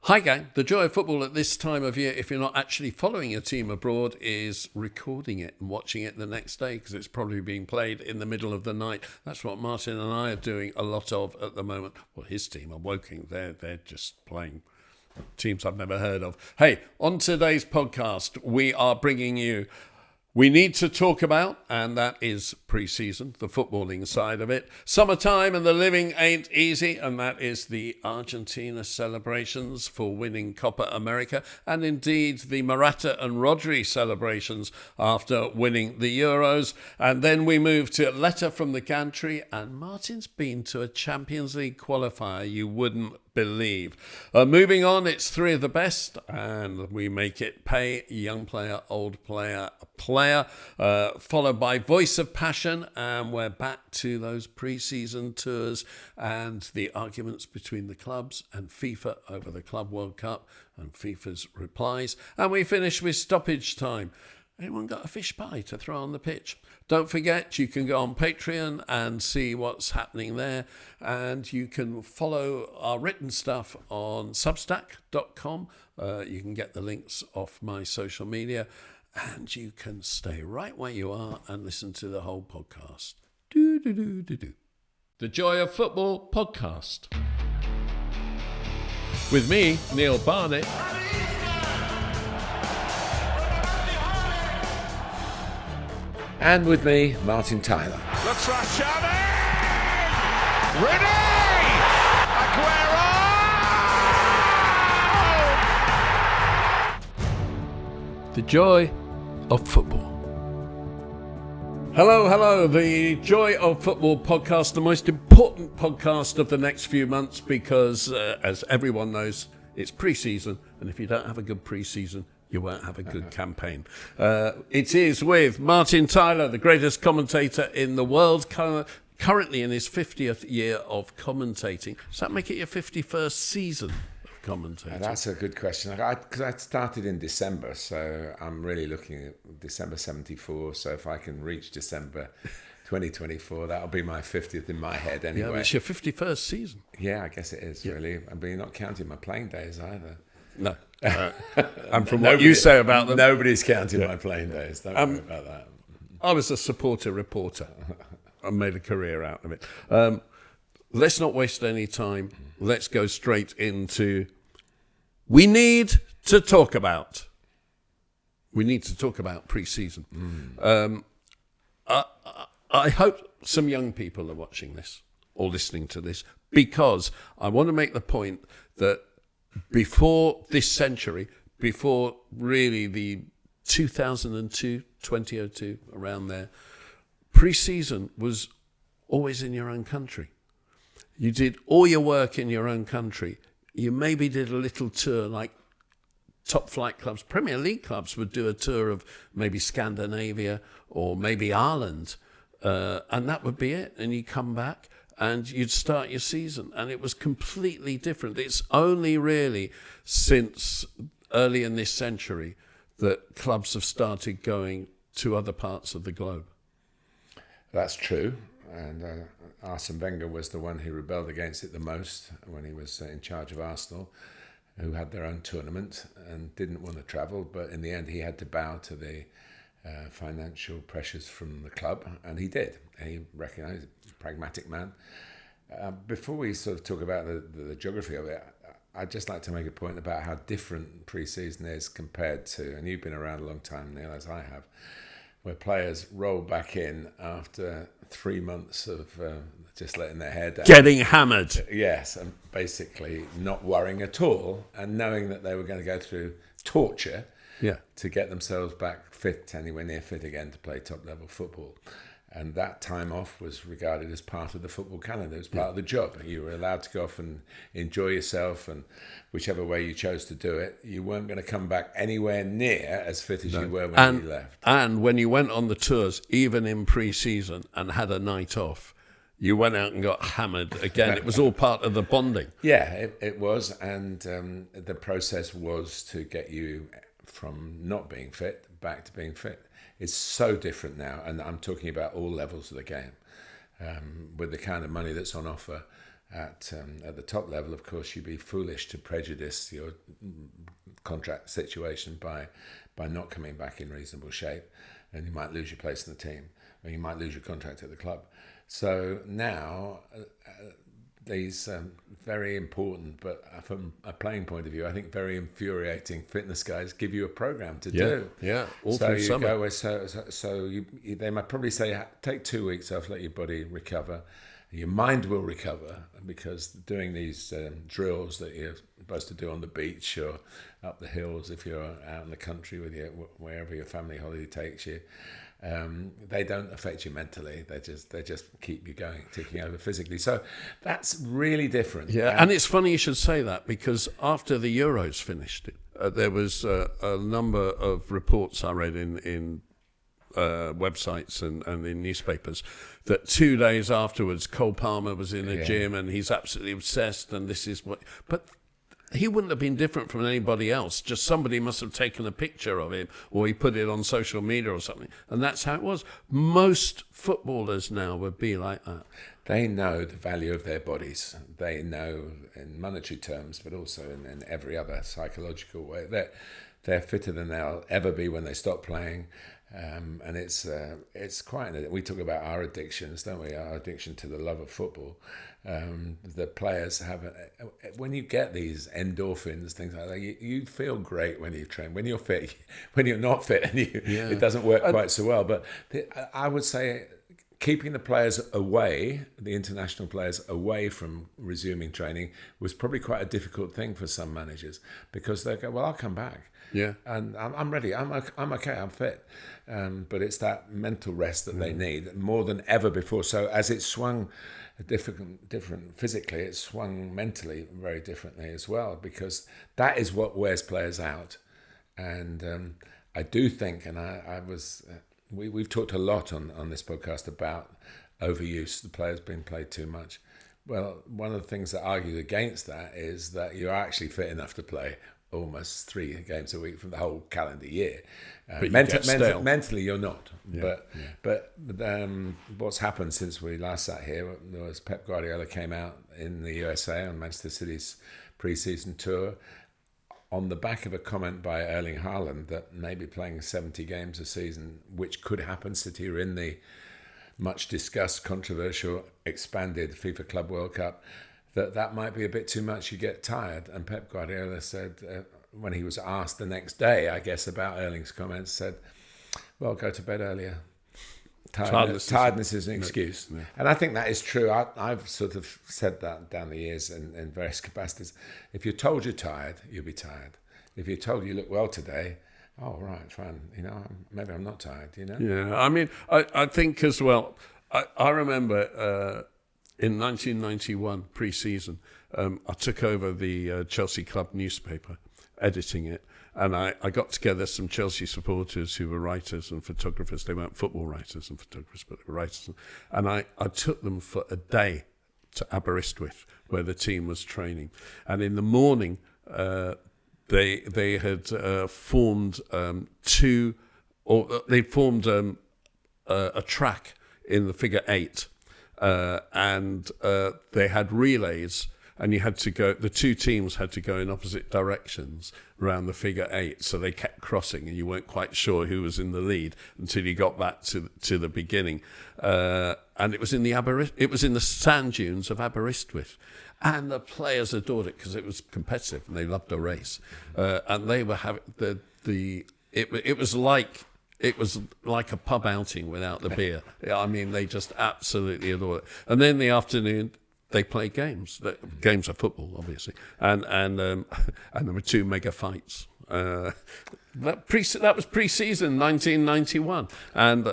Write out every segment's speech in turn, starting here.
Hi gang, the joy of football at this time of year, if you're not actually following your team abroad, is recording it and watching it the next day because it's probably being played in the middle of the night. That's what Martin and I are doing a lot of at the moment. Well, his team are Woking, they're just playing teams I've never heard of. Hey, on today's podcast, we are bringing you We Need to Talk About, and that is pre-season, the footballing side of it. Summertime and the living ain't easy, and that is the Argentina celebrations for winning Copa America, and indeed the Moata and Rodri celebrations after winning the Euros. And then we move to a letter from the Gantry, and Martin's been to a Champions League qualifier you wouldn't believe. Moving on, it's three of the best, and we make it pay. Young player, old player, followed by Voice of Passion, and we're back to those pre-season tours and the arguments between the clubs and FIFA over the Club World Cup and FIFA's replies. And we finish with stoppage time. Anyone got a fish pie to throw on the pitch? Don't forget, you can go on Patreon and see what's happening there. And you can follow our written stuff on substack.com. You can get the links off my social media. And you can stay right where you are and listen to the whole podcast. The Joy of Football podcast. With me, Neil Barnett. And with me, Martin Tyler. Looks for Xavi! Rodri! Aguero! The Joy of Football. Hello, the Joy of Football podcast, the most important podcast of the next few months because, as everyone knows, it's pre-season, and if you don't have a good pre-season, you won't have a good campaign. It is with Martin Tyler, the greatest commentator in the world, currently in his 50th year of commentating. Does that make it your 51st season of commentating? That's a good question. Because I started in December, so I'm really looking at December 74. So if I can reach December 2024, that'll be my 50th in my head anyway. Yeah, it's your 51st season. Yeah, I guess it is, really. I mean, you're not counting my playing days either. No. And from what you say about them... Nobody's counting my playing days. Don't worry about that. I was a supporter reporter. I made a career out of it. Let's not waste any time. Let's go straight into... We need to talk about pre-season. I hope some young people are watching this or listening to this, because I want to make the point that before this century, before really the 2002, around there, pre-season was always in your own country. You did all your work in your own country. You maybe did a little tour like top flight clubs, Premier League clubs would do a tour of maybe Scandinavia or maybe Ireland, and that would be it. And you come back and you'd start your season, and it was completely different. It's only really since early in this century that clubs have started going to other parts of the globe. That's true, and Arsene Wenger was the one who rebelled against it the most when he was in charge of Arsenal, who had their own tournament and didn't want to travel, but in the end he had to bow to the financial pressures from the club, and he did. He recognised, he's a pragmatic man. Before we sort of talk about the geography of it, I'd just like to make a point about how different pre-season is compared to, and you've been around a long time, Neil, as I have, where players roll back in after 3 months of just letting their hair down. Getting hammered. Yes, and basically not worrying at all, and knowing that they were going to go through torture to get themselves back fit, anywhere near fit again to play top-level football. And that time off was regarded as part of the football calendar. It was part of the job. You were allowed to go off and enjoy yourself, and whichever way you chose to do it, you weren't going to come back anywhere near as fit as you were when you left. And when you went on the tours, even in pre-season, and had a night off, you went out and got hammered again. It was all part of the bonding. Yeah, it was. And the process was to get you from not being fit back to being fit. It's so different now, and I'm talking about all levels of the game. With the kind of money that's on offer, at the top level, of course, you'd be foolish to prejudice your contract situation by not coming back in reasonable shape, and you might lose your place in the team, or you might lose your contract at the club. So now, these very important, but from a playing point of view, I think very infuriating fitness guys give you a program to do. Yeah, all so through you summer. They might probably say, take 2 weeks off, let your body recover. Your mind will recover, because doing these drills that you're supposed to do on the beach or up the hills if you're out in the country with wherever your family holiday takes you, they don't affect you mentally. They just keep you going, ticking over physically. So that's really different. Yeah, and it's funny you should say that, because after the Euros finished, there was a number of reports I read in websites and in newspapers that 2 days afterwards Cole Palmer was in a gym and he's absolutely obsessed, and this is what... But he wouldn't have been different from anybody else. Just somebody must have taken a picture of him, or he put it on social media or something, and that's how it was. Most footballers now would be like that. They know the value of their bodies. They know in monetary terms, but also in every other psychological way. They're fitter than they'll ever be when they stop playing. And it's quite... We talk about our addictions, don't we? Our addiction to the love of football. The players have... when you get these endorphins, things like that, you feel great when you train. When you're fit, when you're not fit, and it doesn't work quite so well. But I would say keeping the players away, the international players away from resuming training, was probably quite a difficult thing for some managers, because they go, well, I'll come back. Yeah, and I'm ready. I'm okay. I'm fit. But it's that mental rest that they need more than ever before. So as it swung different physically, it swung mentally very differently as well, because that is what wears players out. And I do think, and we've talked a lot on this podcast about overuse, the players being played too much. Well, one of the things that argues against that is that you're actually fit enough to play almost 3 games a week from the whole calendar year. But mentally, you're not. Yeah. But what's happened since we last sat here was Pep Guardiola came out in the USA on Manchester City's pre-season tour on the back of a comment by Erling Haaland that maybe playing 70 games a season, which could happen. City are in the much discussed, controversial, expanded FIFA Club World Cup, that might be a bit too much, you get tired. And Pep Guardiola said, when he was asked the next day, I guess, about Erling's comments, said, well, go to bed earlier. Tiredness is an excuse. Yeah. And I think that is true. I've sort of said that down the years in various capacities. If you're told you're tired, you'll be tired. If you're told you look well today, oh, right, fine. Maybe I'm not tired, Yeah, I mean, I think as well, I remember... in 1991, pre-season, I took over the Chelsea Club newspaper, editing it, and I got together some Chelsea supporters who were writers and photographers. They weren't football writers and photographers, but they were writers. And I took them for a day to Aberystwyth, where the team was training. And in the morning, they had formed a track in the figure 8. And they had relays, and you had to go. The two teams had to go in opposite directions around the figure 8, so they kept crossing, and you weren't quite sure who was in the lead until you got back to the beginning. And it was in the sand dunes of Aberystwyth, and the players adored it because it was competitive and they loved the race. And they were having it was like a pub outing without the beer. I mean, they just absolutely adored it. And then in the afternoon, they played games. Games of football, obviously. And there were 2 mega fights. That was pre-season 1991. And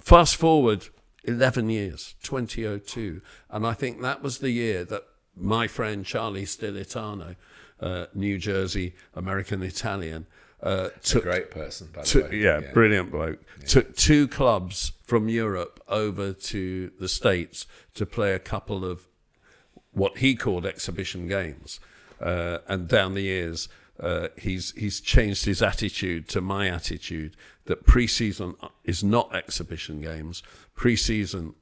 fast forward 11 years, 2002. And I think that was the year that my friend Charlie Stilitano, New Jersey, American-Italian, a great person, by the way. Yeah, brilliant bloke. Yeah. Took 2 clubs from Europe over to the States to play a couple of what he called exhibition games. And down the years, he's changed his attitude to my attitude that pre-season is not exhibition games. Pre-season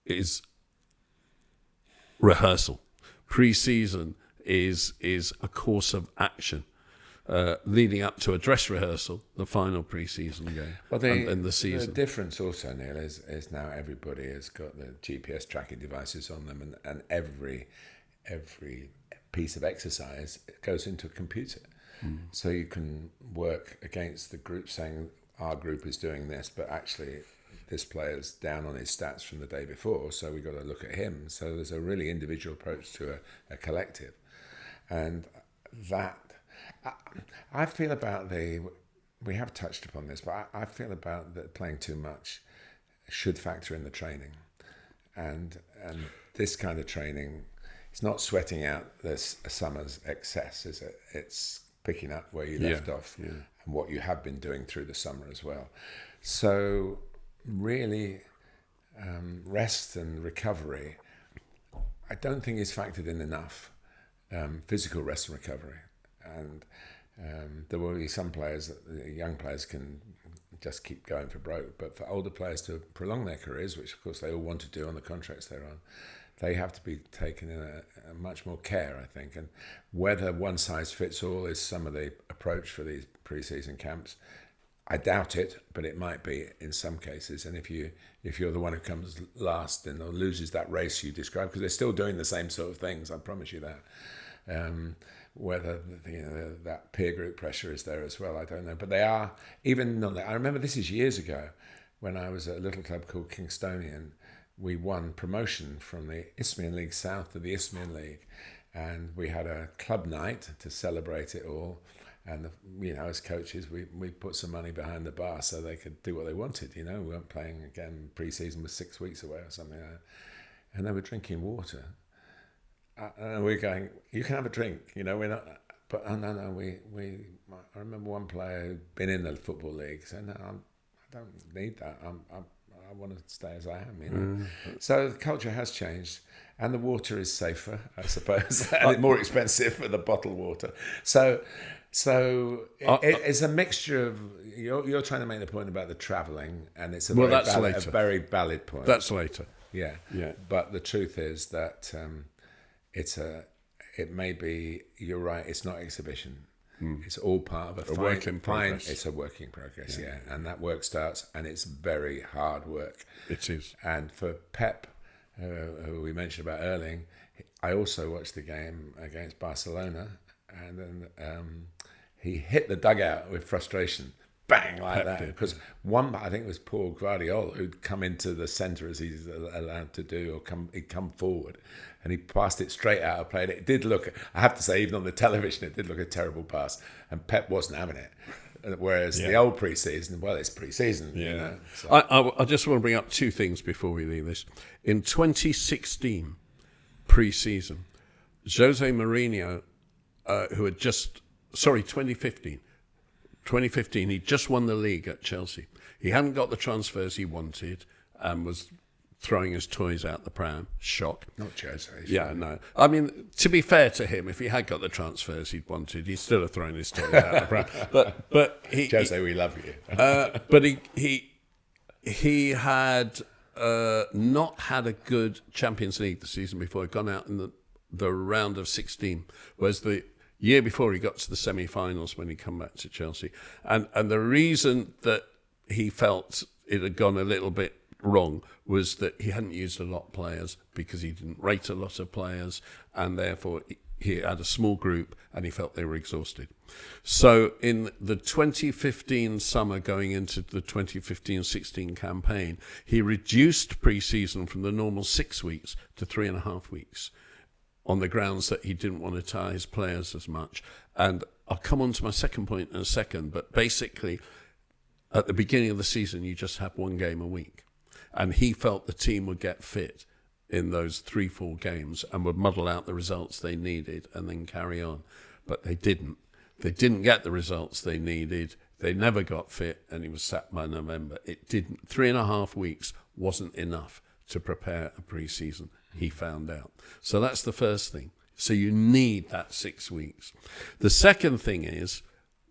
is rehearsal. Pre-season is a course of action leading up to a dress rehearsal, the final pre-season game, and the season. The difference also, Neil, is now everybody has got the GPS tracking devices on them, and every piece of exercise goes into a computer. So you can work against the group saying our group is doing this, but actually this player's down on his stats from the day before, so we've got to look at him. So there's a really individual approach to a collective. And that, I feel about we have touched upon this, but I feel about that playing too much should factor in the training. And this kind of training, it's not sweating out this summer's excess, is it? It's picking up where you left off and what you have been doing through the summer as well. So really, rest and recovery, I don't think is factored in enough. Physical rest and recovery, and there will be some players that young players can just keep going for broke, but for older players to prolong their careers, which of course they all want to do on the contracts they're on, they have to be taken in a much more care, I think. And whether one size fits all is some of the approach for these pre-season camps, I doubt it, but it might be in some cases. And if you're the one who comes last and loses that race you described, because they're still doing the same sort of things, I promise you that. Whether that peer group pressure is there as well, I don't know. But they are, even on that. I remember this is years ago when I was at a little club called Kingstonian. We won promotion from the Isthmian League South to the Isthmian League, and we had a club night to celebrate it all. And as coaches, we put some money behind the bar so they could do what they wanted. We weren't playing again. Pre-season was 6 weeks away or something like that. And they were drinking water. And we're going, you can have a drink. We're not. But no. I remember one player who'd been in the football league said, "No, I don't need that. I want to stay as I am." So the culture has changed, and the water is safer, I suppose, and more expensive for the bottled water. So it's a mixture of you're trying to make the point about the travelling, and it's a very valid point. That's later. Yeah. But the truth is that it may be. You're right. It's not exhibition. It's all part of a work in progress. It's a work in progress. Yeah, and that work starts, and it's very hard work. It is. And for Pep, who we mentioned about Erling, I also watched the game against Barcelona, and then he hit the dugout with frustration, bang, like that. Because I think it was Paul Guardiola who'd come into the centre as he's allowed to do, or he'd come forward, and he passed it straight out of play. And it did look, I have to say, even on the television, it did look a terrible pass, and Pep wasn't having it. Whereas the old pre-season, well, it's pre-season. Yeah. So. I just want to bring up two things before we leave this. In 2016, pre-season, Jose Mourinho, who had 2015, he'd just won the league at Chelsea. He hadn't got the transfers he wanted and was throwing his toys out the pram. Shock. Not Jose. Yeah, no. I mean, to be fair to him, if he had got the transfers he'd wanted, he'd still have thrown his toys out the pram. But Jose, we love you. But he had not had a good Champions League the season before. He'd gone out in the round of 16, whereas the year before he got to the semi-finals when he come back to Chelsea. And the reason that he felt it had gone a little bit wrong was that he hadn't used a lot of players because he didn't rate a lot of players, and therefore he had a small group and he felt they were exhausted. So in the 2015 summer going into the 2015-16 campaign, he reduced pre-season from the normal 6 weeks to 3.5 weeks on the grounds that he didn't want to tire his players as much. And I'll come on to my second point in a second, but basically at the beginning of the season, you just have one game a week. And he felt the team would get fit in those 3-4 games and would muddle out the results they needed and then carry on. But they didn't. They didn't get the results they needed. They never got fit, and he was sacked by November. It didn't. 3.5 weeks wasn't enough to prepare a pre-season, he found out. So that's the first thing. So you need that 6 weeks. The second thing is,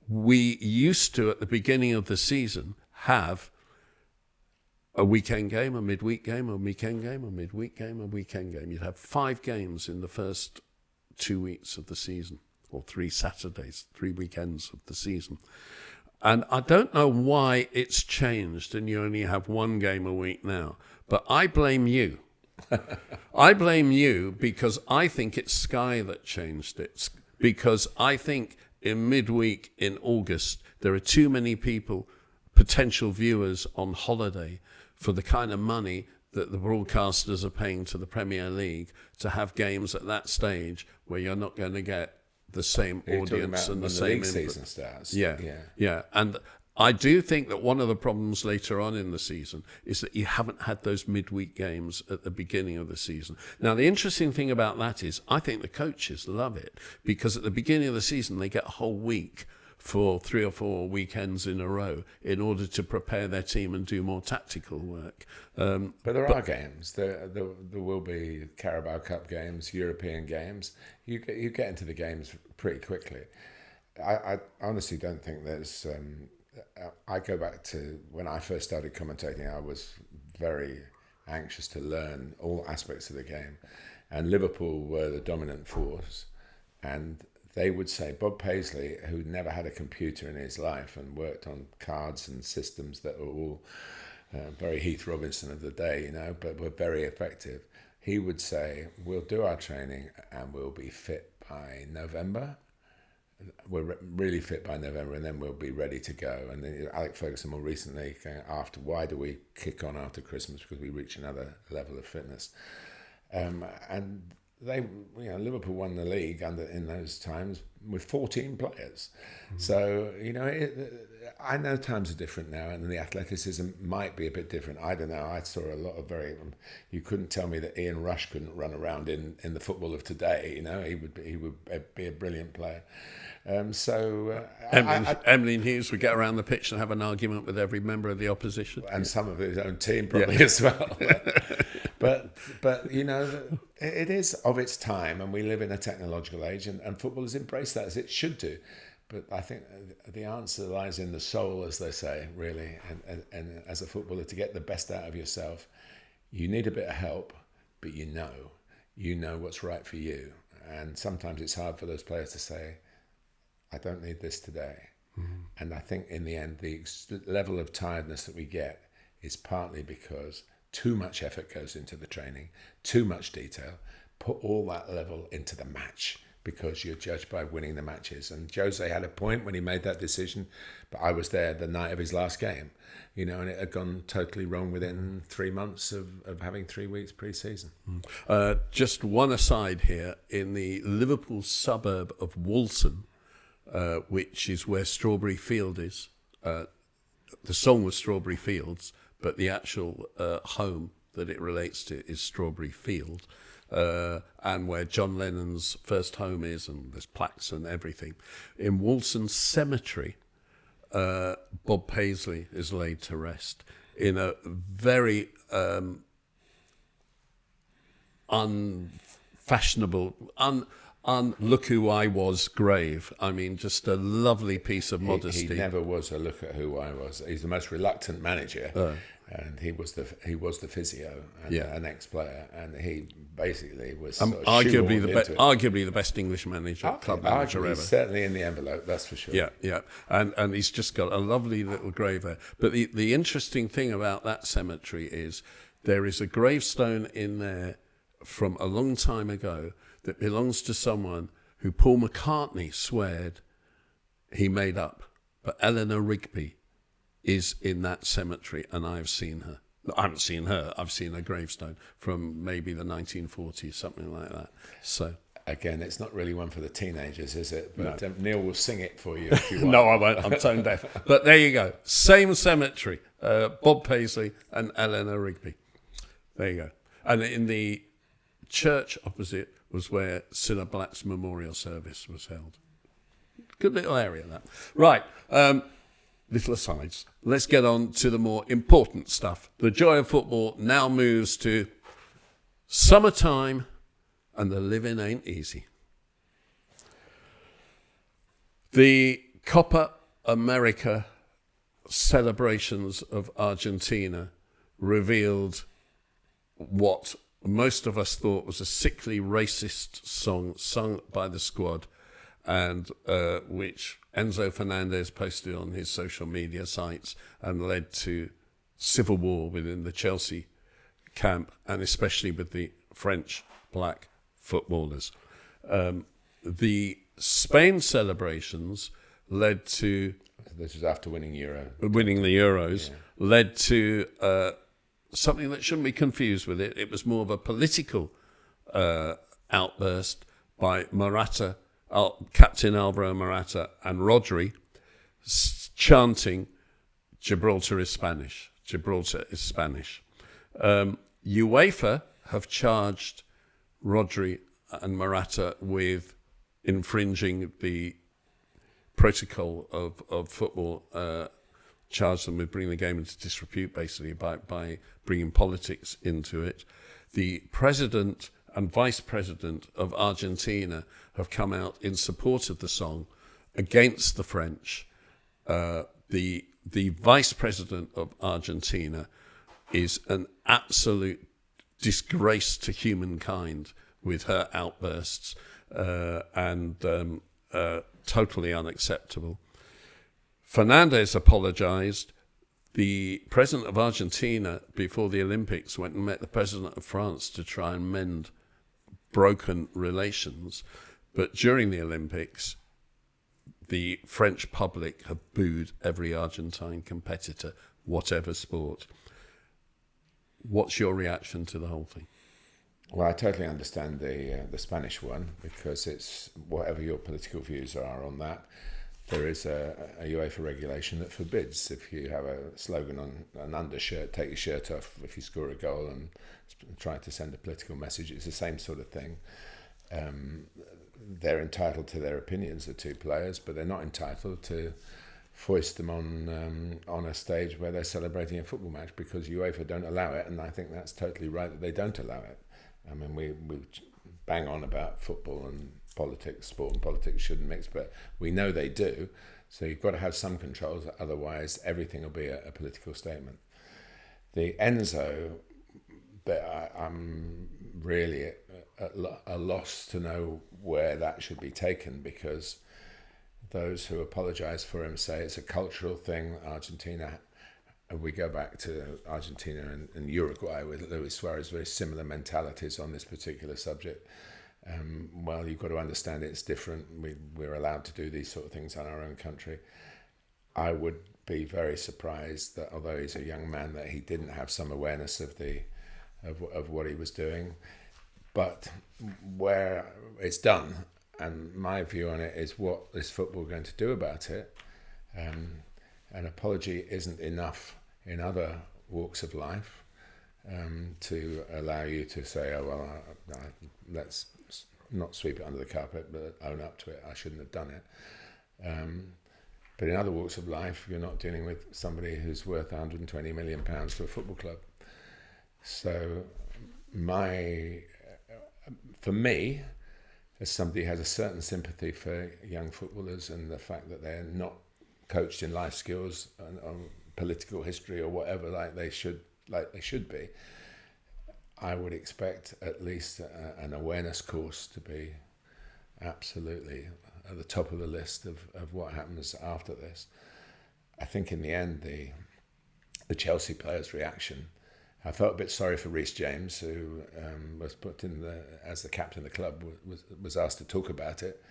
we used to, at the beginning of the season, have a weekend game, a midweek game, a weekend game, a midweek game, a weekend game. You'd have 5 games in the first 2 weeks of the season, or 3 Saturdays, 3 weekends of the season. And I don't know why it's changed and you only have 1 game a week now, but I blame you. I blame you because I think it's Sky that changed it. Because I think in midweek in August, there are too many people, potential viewers on holiday for the kind of money that the broadcasters are paying to the Premier League to have games at that stage where you're not going to get the same audience and the same league season starts. Yeah. And I do think that one of the problems later on in the season is that you haven't had those midweek games at the beginning of the season. Now, the interesting thing about that is I think the coaches love it because at the beginning of the season they get a whole week for 3 or 4 weekends in a row in order to prepare their team and do more tactical work. But there are games. There will be Carabao Cup games, European games. You get into the games pretty quickly. I honestly don't think there's... I go back to when I first started commentating, I was very anxious to learn all aspects of the game. And Liverpool were the dominant force. And they would say, Bob Paisley, who never had a computer in his life and worked on cards and systems that were all very Heath Robinson of the day, but were very effective. He would say, we'll do our training and we'll be fit by November. We're really fit by November and then we'll be ready to go. And then Alec Ferguson more recently, why do we kick on after Christmas? Because we reach another level of fitness. And Liverpool won the league in those times with 14 players. Mm-hmm. So, I know times are different now and the athleticism might be a bit different. I don't know. I saw a lot of you couldn't tell me that Ian Rush couldn't run around in the football of today. He would be a brilliant player. Emlyn Hughes would get around the pitch and have an argument with every member of the opposition. And some of his own team probably as well. But it is of its time, and we live in a technological age, and football has embraced that as it should do. But I think the answer lies in the soul, as they say, really. And as a footballer, to get the best out of yourself, you need a bit of help, but you know what's right for you. And sometimes it's hard for those players to say, I don't need this today. Mm-hmm. And I think in the end, the level of tiredness that we get is partly because too much effort goes into the training, too much detail, put all that level into the match because you're judged by winning the matches. And Jose had a point when he made that decision, but I was there the night of his last game, and it had gone totally wrong within 3 months of having 3 weeks pre-season. Just one aside here, in the Liverpool suburb of Walton, which is where Strawberry Field is. The song was Strawberry Fields, but the actual home that it relates to is Strawberry Field, and where John Lennon's first home is, and there's plaques and everything. In Walton Cemetery, Bob Paisley is laid to rest in a very unfashionable, look who I was grave. I mean, just a lovely piece of modesty. He never was a look at who I was. He's the most reluctant manager, and he was the physio and an ex-player, and he basically was sort of arguably the best English manager, club manager ever. Certainly in the envelope, that's for sure. Yeah, and he's just got a lovely little grave there. But the interesting thing about that cemetery is there is a gravestone in there from a long time ago that belongs to someone who Paul McCartney sweared he made up. But Eleanor Rigby is in that cemetery, and I've seen her. I haven't seen her, I've seen her gravestone from maybe the 1940s, something like that. So again, it's not really one for the teenagers, is it? But no. Neil will sing it for you if you want. No, I won't. I'm tone deaf. But there you go. Same cemetery. Bob Paisley and Eleanor Rigby. There you go. And in the church opposite was where Cilla Black's memorial service was held. Good little area, that. Right. Little asides. Let's get on to the more important stuff. The joy of football now moves to summertime, and the living ain't easy. The Copa America celebrations of Argentina revealed what most of us thought was a sickly racist song sung by the squad, and which Enzo Fernandez posted on his social media sites, and led to civil war within the Chelsea camp, and especially with the French black footballers. The Spain celebrations led to... This was after winning the Euros, led to something that shouldn't be confused with it. It was more of a political outburst by Moata, Captain Alvaro Moata, and Rodri, chanting, Gibraltar is Spanish. Gibraltar is Spanish. UEFA have charged Rodri and Moata with infringing the protocol of football, charged them with bringing the game into disrepute, basically, by bringing politics into it. The president and vice president of Argentina have come out in support of the song against the French. The vice president of Argentina is an absolute disgrace to humankind with her outbursts, and totally unacceptable. Fernandez apologised. The president of Argentina, before the Olympics, went and met the president of France to try and mend broken relations. But during the Olympics, the French public have booed every Argentine competitor, whatever sport. What's your reaction to the whole thing? Well, I totally understand the Spanish one, because it's whatever your political views are on that. There is a UEFA regulation that forbids, if you have a slogan on an undershirt, take your shirt off if you score a goal, and try to send a political message. It's the same sort of thing. They're entitled to their opinions, the two players, but they're not entitled to foist them on a stage where they're celebrating a football match, because UEFA don't allow it, and I think that's totally right that they don't allow it. I mean, we bang on about football and politics, sport and politics shouldn't mix, but we know they do. So you've got to have some controls, otherwise everything will be a political statement. The Enzo, I'm really at a loss to know where that should be taken, because those who apologise for him say it's a cultural thing. Argentina, we go back to Argentina and Uruguay with Luis Suarez, very similar mentalities on this particular subject. Well, you've got to understand it's different. We're allowed to do these sort of things in our own country. I would be very surprised that, although he's a young man, that he didn't have some awareness of what he was doing. But where it's done, and my view on it is, what is football going to do about it? An apology isn't enough in other walks of life to allow you to say, oh, well, let's not sweep it under the carpet, but own up to it. I shouldn't have done it. But in other walks of life, you're not dealing with somebody who's worth £120 million to a football club. So for me, as somebody who has a certain sympathy for young footballers and the fact that they're not coached in life skills and political history or whatever like they should be, I would expect at least an awareness course to be absolutely at the top of the list of what happens after this. I think in the end, the Chelsea players' reaction, I felt a bit sorry for Reece James, who was put in as the captain of the club, was asked to talk about it.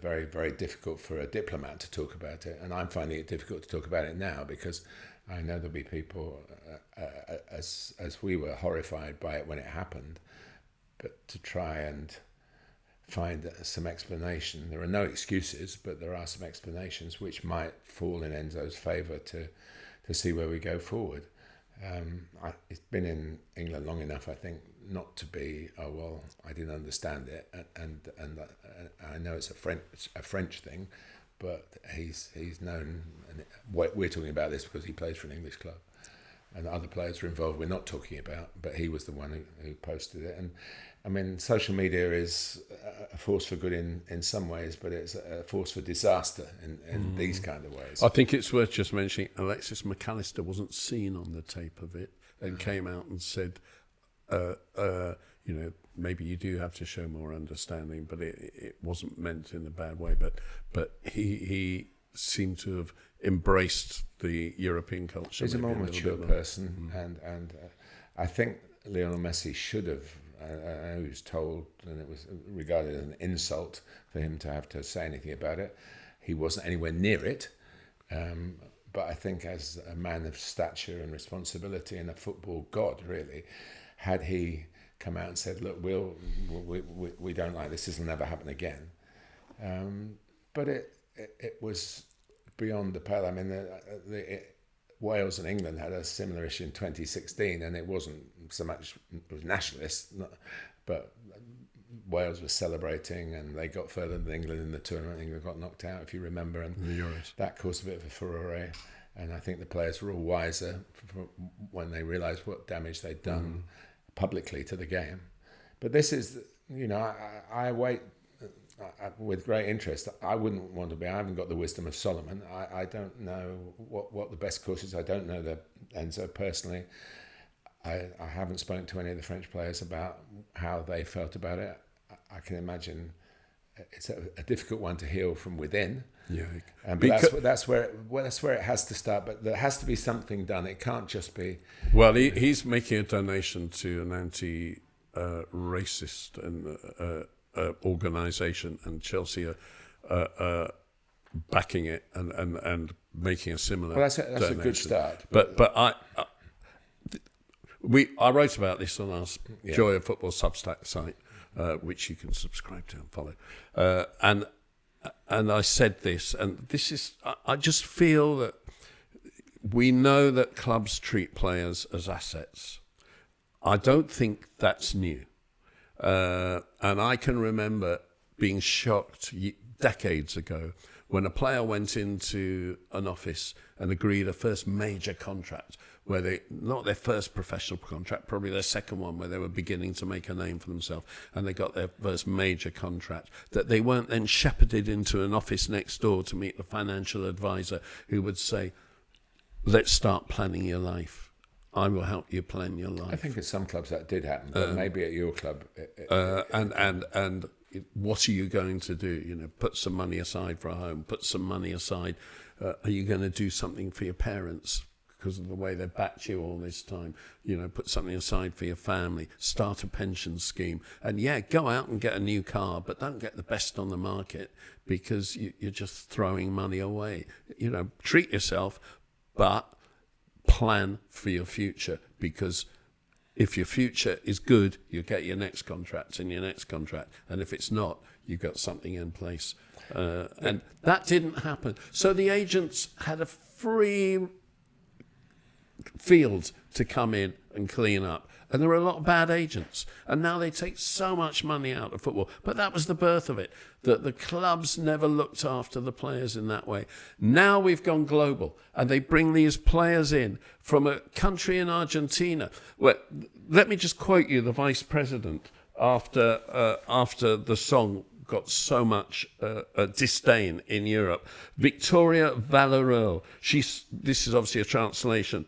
Very, very difficult for a diplomat to talk about it, and I'm finding it difficult to talk about it now, because I know there'll be people as we were horrified by it when it happened, but to try and find some explanation. There are no excuses, but there are some explanations which might fall in Enzo's favour to see where we go forward. It's been in England long enough, I think, not to be, oh well, I didn't understand it, and I know it's a French thing, but he's known, and we're talking about this because he plays for an English club, and other players are involved we're not talking about, but he was the one who posted it, and I mean, social media is a force for good in some ways, but it's a force for disaster in these kind of ways. I think it's worth just mentioning Alexis McAllister wasn't seen on the tape of it and came out and said, maybe you do have to show more understanding, but it wasn't meant in a bad way. But he seemed to have embraced the European culture. He's a more mature person, and I think Lionel Messi should have. He was told, and it was regarded as an insult for him to have to say anything about it. He wasn't anywhere near it, but I think as a man of stature and responsibility and a football god, really, had he come out and said, "Look, we don't like this. This will never happen again," but it was beyond the pale. I mean, Wales and England had a similar issue in 2016, and it wasn't so much, it was nationalist, but Wales was celebrating and they got further than England in the tournament. England got knocked out, if you remember, and that caused a bit of a furore. And I think the players were all wiser when they realised what damage they'd done publicly to the game. But this is, I wait with great interest. I wouldn't want to be. I haven't got the wisdom of Solomon. I don't know what the best course is. I don't know Enzo personally. I haven't spoken to any of the French players about how they felt about it. I can imagine it's a difficult one to heal from within. Yeah, but that's where it has to start. But there has to be something done. It can't just be. Well, he's making a donation to an anti-racist and organisation, and Chelsea are backing it and making a similar. Well, that's a good start. But I wrote about this on our Joy of Football Substack site, which you can subscribe to and follow. And I said this, and this is, I just feel that we know that clubs treat players as assets. I don't think that's new. And I can remember being shocked decades ago when a player went into an office and agreed a first major contract, where not their first professional contract, probably their second one, where they were beginning to make a name for themselves, and they got their first major contract, that they weren't then shepherded into an office next door to meet the financial advisor who would say, let's start planning your life. I will help you plan your life. I think at some clubs that did happen, but maybe at your club. And what are you going to do? Put some money aside for a home. Put some money aside. Are you going to do something for your parents because of the way they backed you all this time? Put something aside for your family. Start a pension scheme. And go out and get a new car, but don't get the best on the market because you're just throwing money away. Treat yourself, but plan for your future, because if your future is good, you get your next contract and your next contract, and if it's not, you've got something in place. And that didn't happen. So the agents had a free field to come in and clean up. And there were a lot of bad agents. And now they take so much money out of football. But that was the birth of it, that the clubs never looked after the players in that way. Now we've gone global, and they bring these players in from a country in Argentina. Where, let me just quote you the vice president after the song got so much disdain in Europe. Victoria Valero. This is obviously a translation.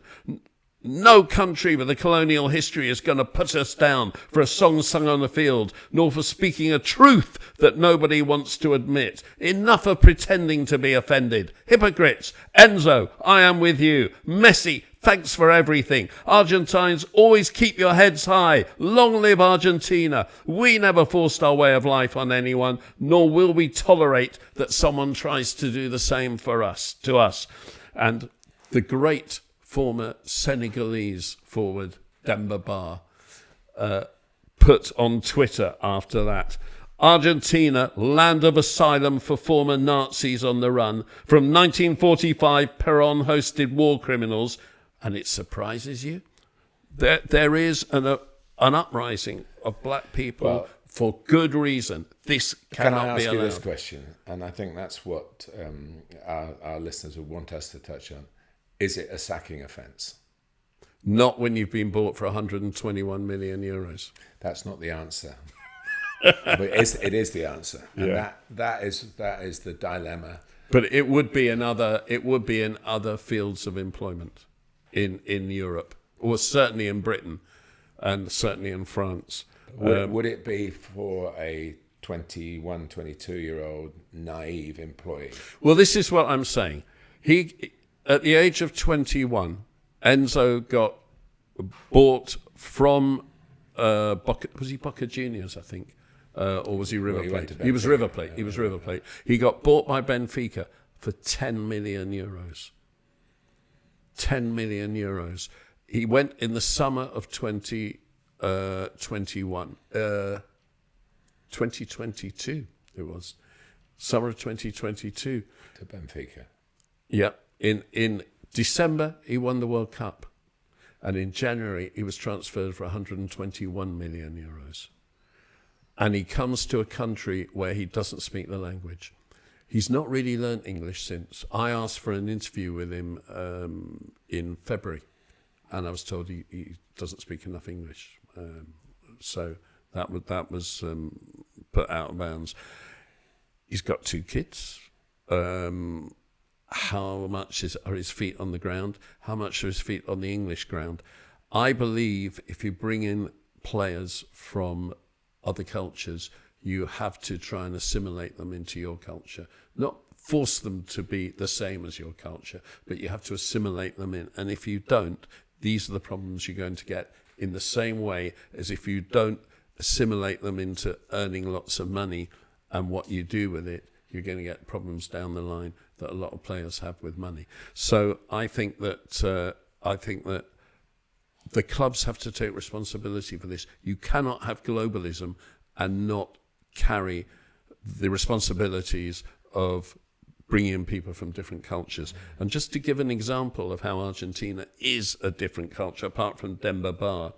No country with a colonial history is going to put us down for a song sung on the field, nor for speaking a truth that nobody wants to admit. Enough of pretending to be offended. Hypocrites. Enzo, I am with you. Messi, thanks for everything. Argentines, always keep your heads high. Long live Argentina. We never forced our way of life on anyone, nor will we tolerate that someone tries to do the same to us. And the great former Senegalese forward Demba Ba put on Twitter after that, Argentina, land of asylum for former Nazis on the run. From 1945, Peron hosted war criminals, and it surprises you? There is an uprising of black people for good reason. This cannot be allowed. Can I ask you this question? And I think that's what our listeners would want us to touch on. Is it a sacking offence? Not when you've been bought for 121 million euros. That's not the answer. But it is the answer. And that is the dilemma. But it would be in other fields of employment in Europe, or certainly in Britain, and certainly in France. Would it be for a 21, 22-year-old naive employee? Well, this is what I'm saying. He, at the age of 21, Enzo got bought from was he Boca Juniors, I think, or was he River Plate? He was River Plate. He was River Plate. He got bought by Benfica for 10 million euros. 10 million euros. He went in the summer of 2022. It was summer of 2022 to Benfica. Yeah, in December he won the World Cup, and in January he was transferred for 121 million euros. And he comes to a country where he doesn't speak the language. He's not really learnt English since. I asked for an interview with him in February, and I was told he doesn't speak enough English. So that was put out of bounds. He's got 2 kids. How much are his feet on the ground? How much are his feet on the English ground? I believe if you bring in players from other cultures, you have to try and assimilate them into your culture. Not force them to be the same as your culture, but you have to assimilate them in. And if you don't, these are the problems you're going to get, in the same way as if you don't assimilate them into earning lots of money and what you do with it, you're going to get problems down the line that a lot of players have with money. So I think that the clubs have to take responsibility for this. You cannot have globalism and not carry the responsibilities of bringing in people from different cultures. And just to give an example of how Argentina is a different culture, apart from Demba Ba,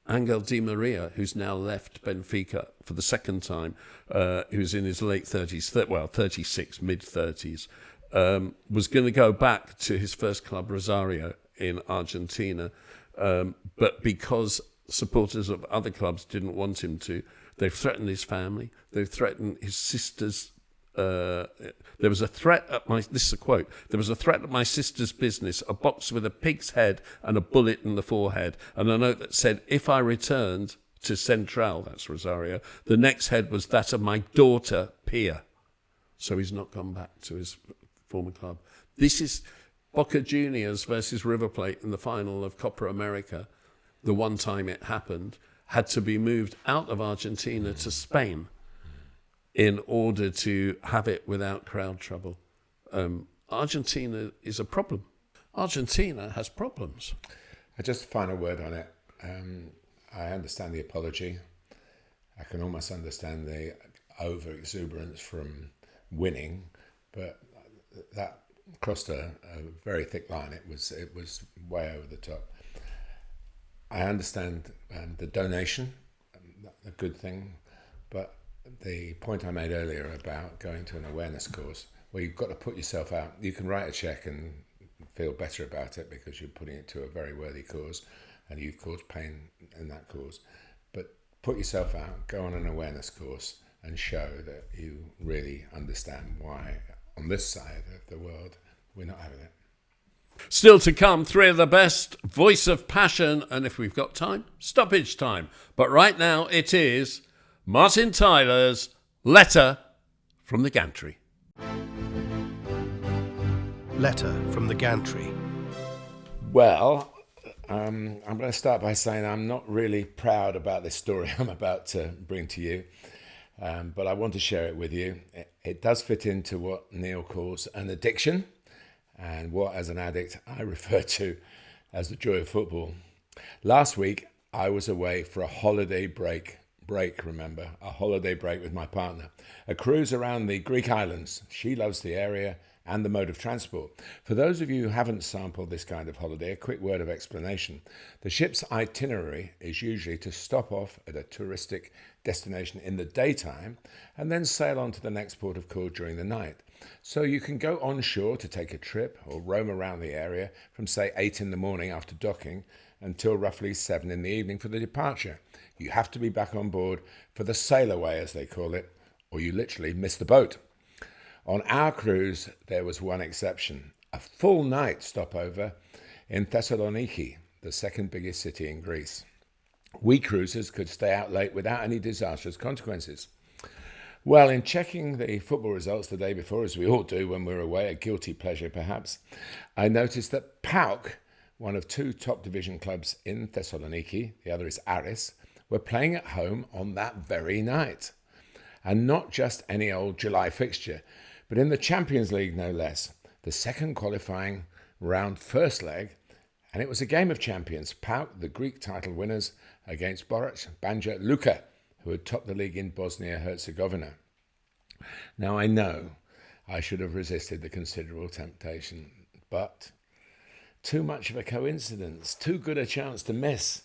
Angel Di Maria, who's now left Benfica for the second time, who's in his late 30s, 36, mid-30s, was going to go back to his first club, Rosario, in Argentina, but because supporters of other clubs didn't want him to, they've threatened his family, they've threatened his sister's. There was a threat at this is a quote, there was a threat at my sister's business, a box with a pig's head and a bullet in the forehead, and a note that said, if I returned to Central, that's Rosario, the next head was that of my daughter, Pia. So he's not gone back to his former club. This is Boca Juniors versus River Plate in the final of Copa America. The one time it happened, had to be moved out of Argentina to Spain in order to have it without crowd trouble. Argentina is a problem. Argentina has problems. Just a final word on it. I understand the apology. I can almost understand the over-exuberance from winning, but that crossed a very thick line. It was way over the top. I understand the donation, a good thing, but the point I made earlier about going to an awareness course, where you've got to put yourself out. You can write a cheque and feel better about it because you're putting it to a very worthy cause and you've caused pain in that cause. But put yourself out, go on an awareness course and show that you really understand why on this side of the world we're not having it. Still to come, 3 of the best, Voice of Passion, and if we've got time, Stoppage time. But right now it is Martin Tyler's Letter from the Gantry. Letter from the Gantry. Well, I'm going to start by saying I'm not really proud about this story I'm about to bring to you, but I want to share it with you. It does fit into what Neil calls an addiction, and what, as an addict, I refer to as the joy of football. Last week, I was away for a holiday break break, remember, a holiday break with my partner. A cruise around the Greek islands. She loves the area and the mode of transport. For those of you who haven't sampled this kind of holiday, a quick word of explanation. The ship's itinerary is usually to stop off at a touristic destination in the daytime and then sail on to the next port of call during the night. So you can go onshore to take a trip or roam around the area from, say, 8 in the morning after docking until roughly 7 in the evening for the departure. You have to be back on board for the sail away, as they call it, or you literally miss the boat. On our cruise, there was one exception, a full night stopover in Thessaloniki, the second biggest city in Greece. We cruisers could stay out late without any disastrous consequences. Well, in checking the football results the day before, as we all do when we're away, a guilty pleasure perhaps, I noticed that PAOK, one of 2 top division clubs in Thessaloniki, the other is Aris, were playing at home on that very night. And not just any old July fixture, but in the Champions League no less, the second qualifying round first leg, and it was a game of champions, PAOK, the Greek title winners, against Borac Banja Luka, who had topped the league in Bosnia-Herzegovina. Now I know I should have resisted the considerable temptation, but too much of a coincidence, too good a chance to miss.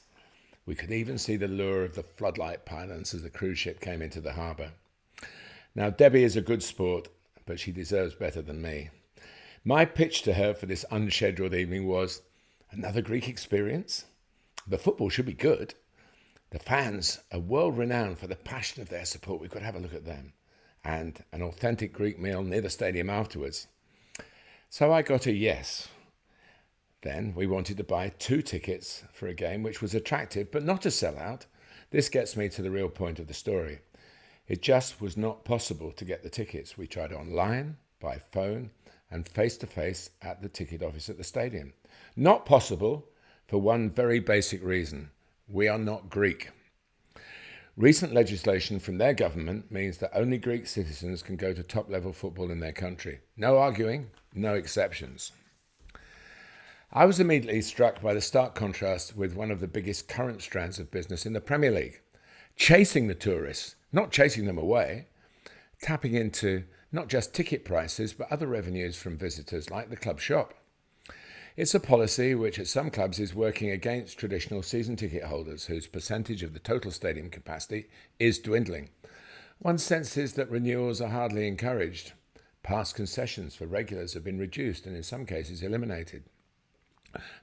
We could even see the lure of the floodlight pylons as the cruise ship came into the harbour. Now Debbie is a good sport, but she deserves better than me. My pitch to her for this unscheduled evening was, another Greek experience? The football should be good. The fans are world-renowned for the passion of their support. We've got to have a look at them. And an authentic Greek meal near the stadium afterwards. So I got a yes. Then we wanted to buy 2 tickets for a game which was attractive, but not a sellout. This gets me to the real point of the story. It just was not possible to get the tickets. We tried online, by phone, and face-to-face at the ticket office at the stadium. Not possible for one very basic reason. We are not Greek. Recent legislation from their government means that only Greek citizens can go to top-level football in their country. No arguing, no exceptions. I was immediately struck by the stark contrast with one of the biggest current strands of business in the Premier League. Chasing the tourists, not chasing them away, tapping into not just ticket prices but other revenues from visitors like the club shop. It's a policy which at some clubs is working against traditional season ticket holders whose percentage of the total stadium capacity is dwindling. One senses that renewals are hardly encouraged. Past concessions for regulars have been reduced and in some cases eliminated.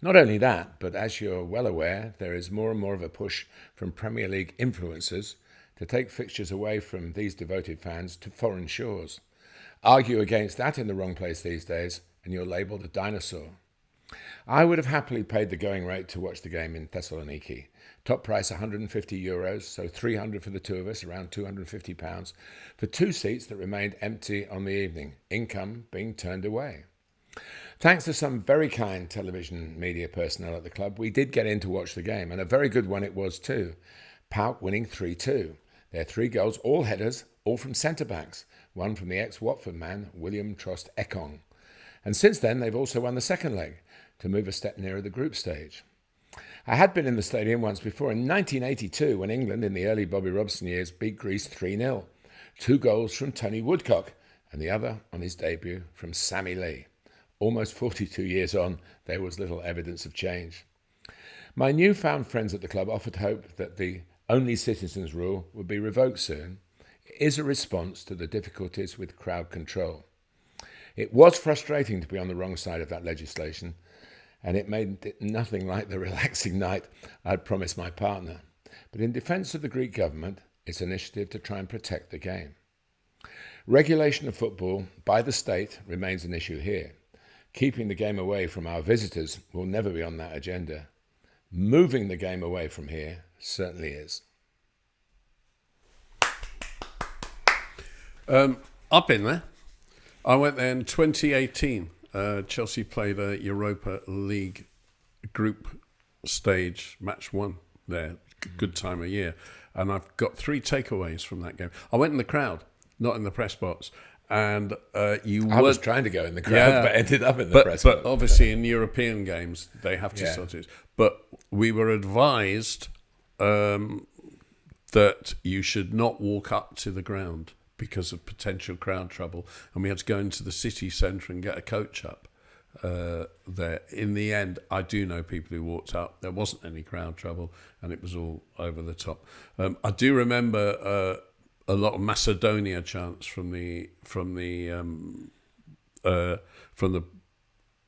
Not only that, but as you're well aware, there is more and more of a push from Premier League influencers to take fixtures away from these devoted fans to foreign shores. Argue against that in the wrong place these days and you're labelled a dinosaur. I would have happily paid the going rate to watch the game in Thessaloniki. Top price €150, so 300 for the 2 of us, around £250, for 2 seats that remained empty on the evening, income being turned away. Thanks to some very kind television media personnel at the club, we did get in to watch the game, and a very good one it was too. PAOK winning 3-2. Their 3 goals, all headers, all from centre-backs, one from the ex-Watford man, William Trost Ekong. And since then, they've also won the second leg, to move a step nearer the group stage. I had been in the stadium once before in 1982 when England in the early Bobby Robson years beat Greece 3-0. 2 goals from Tony Woodcock and the other on his debut from Sammy Lee. Almost 42 years on, there was little evidence of change. My newfound friends at the club offered hope that the only citizens rule would be revoked soon. It is a response to the difficulties with crowd control. It was frustrating to be on the wrong side of that legislation, and it made it nothing like the relaxing night I'd promised my partner. But in defence of the Greek government, its initiative to try and protect the game. Regulation of football by the state remains an issue here. Keeping the game away from our visitors will never be on that agenda. Moving the game away from here certainly is. I've been there. I went there in 2018. Chelsea played a Europa League group stage, match 1 there. Good time of year. And I've got 3 takeaways from that game. I went in the crowd, not in the press box. And I was trying to go in the crowd, but ended up in the press box. But obviously in European games, they have to sort it. But we were advised that you should not walk up to the ground because of potential crowd trouble, and we had to go into the city centre and get a coach up there. In the end, I do know people who walked up. There wasn't any crowd trouble, and it was all over the top. I do remember a lot of Macedonia chants from the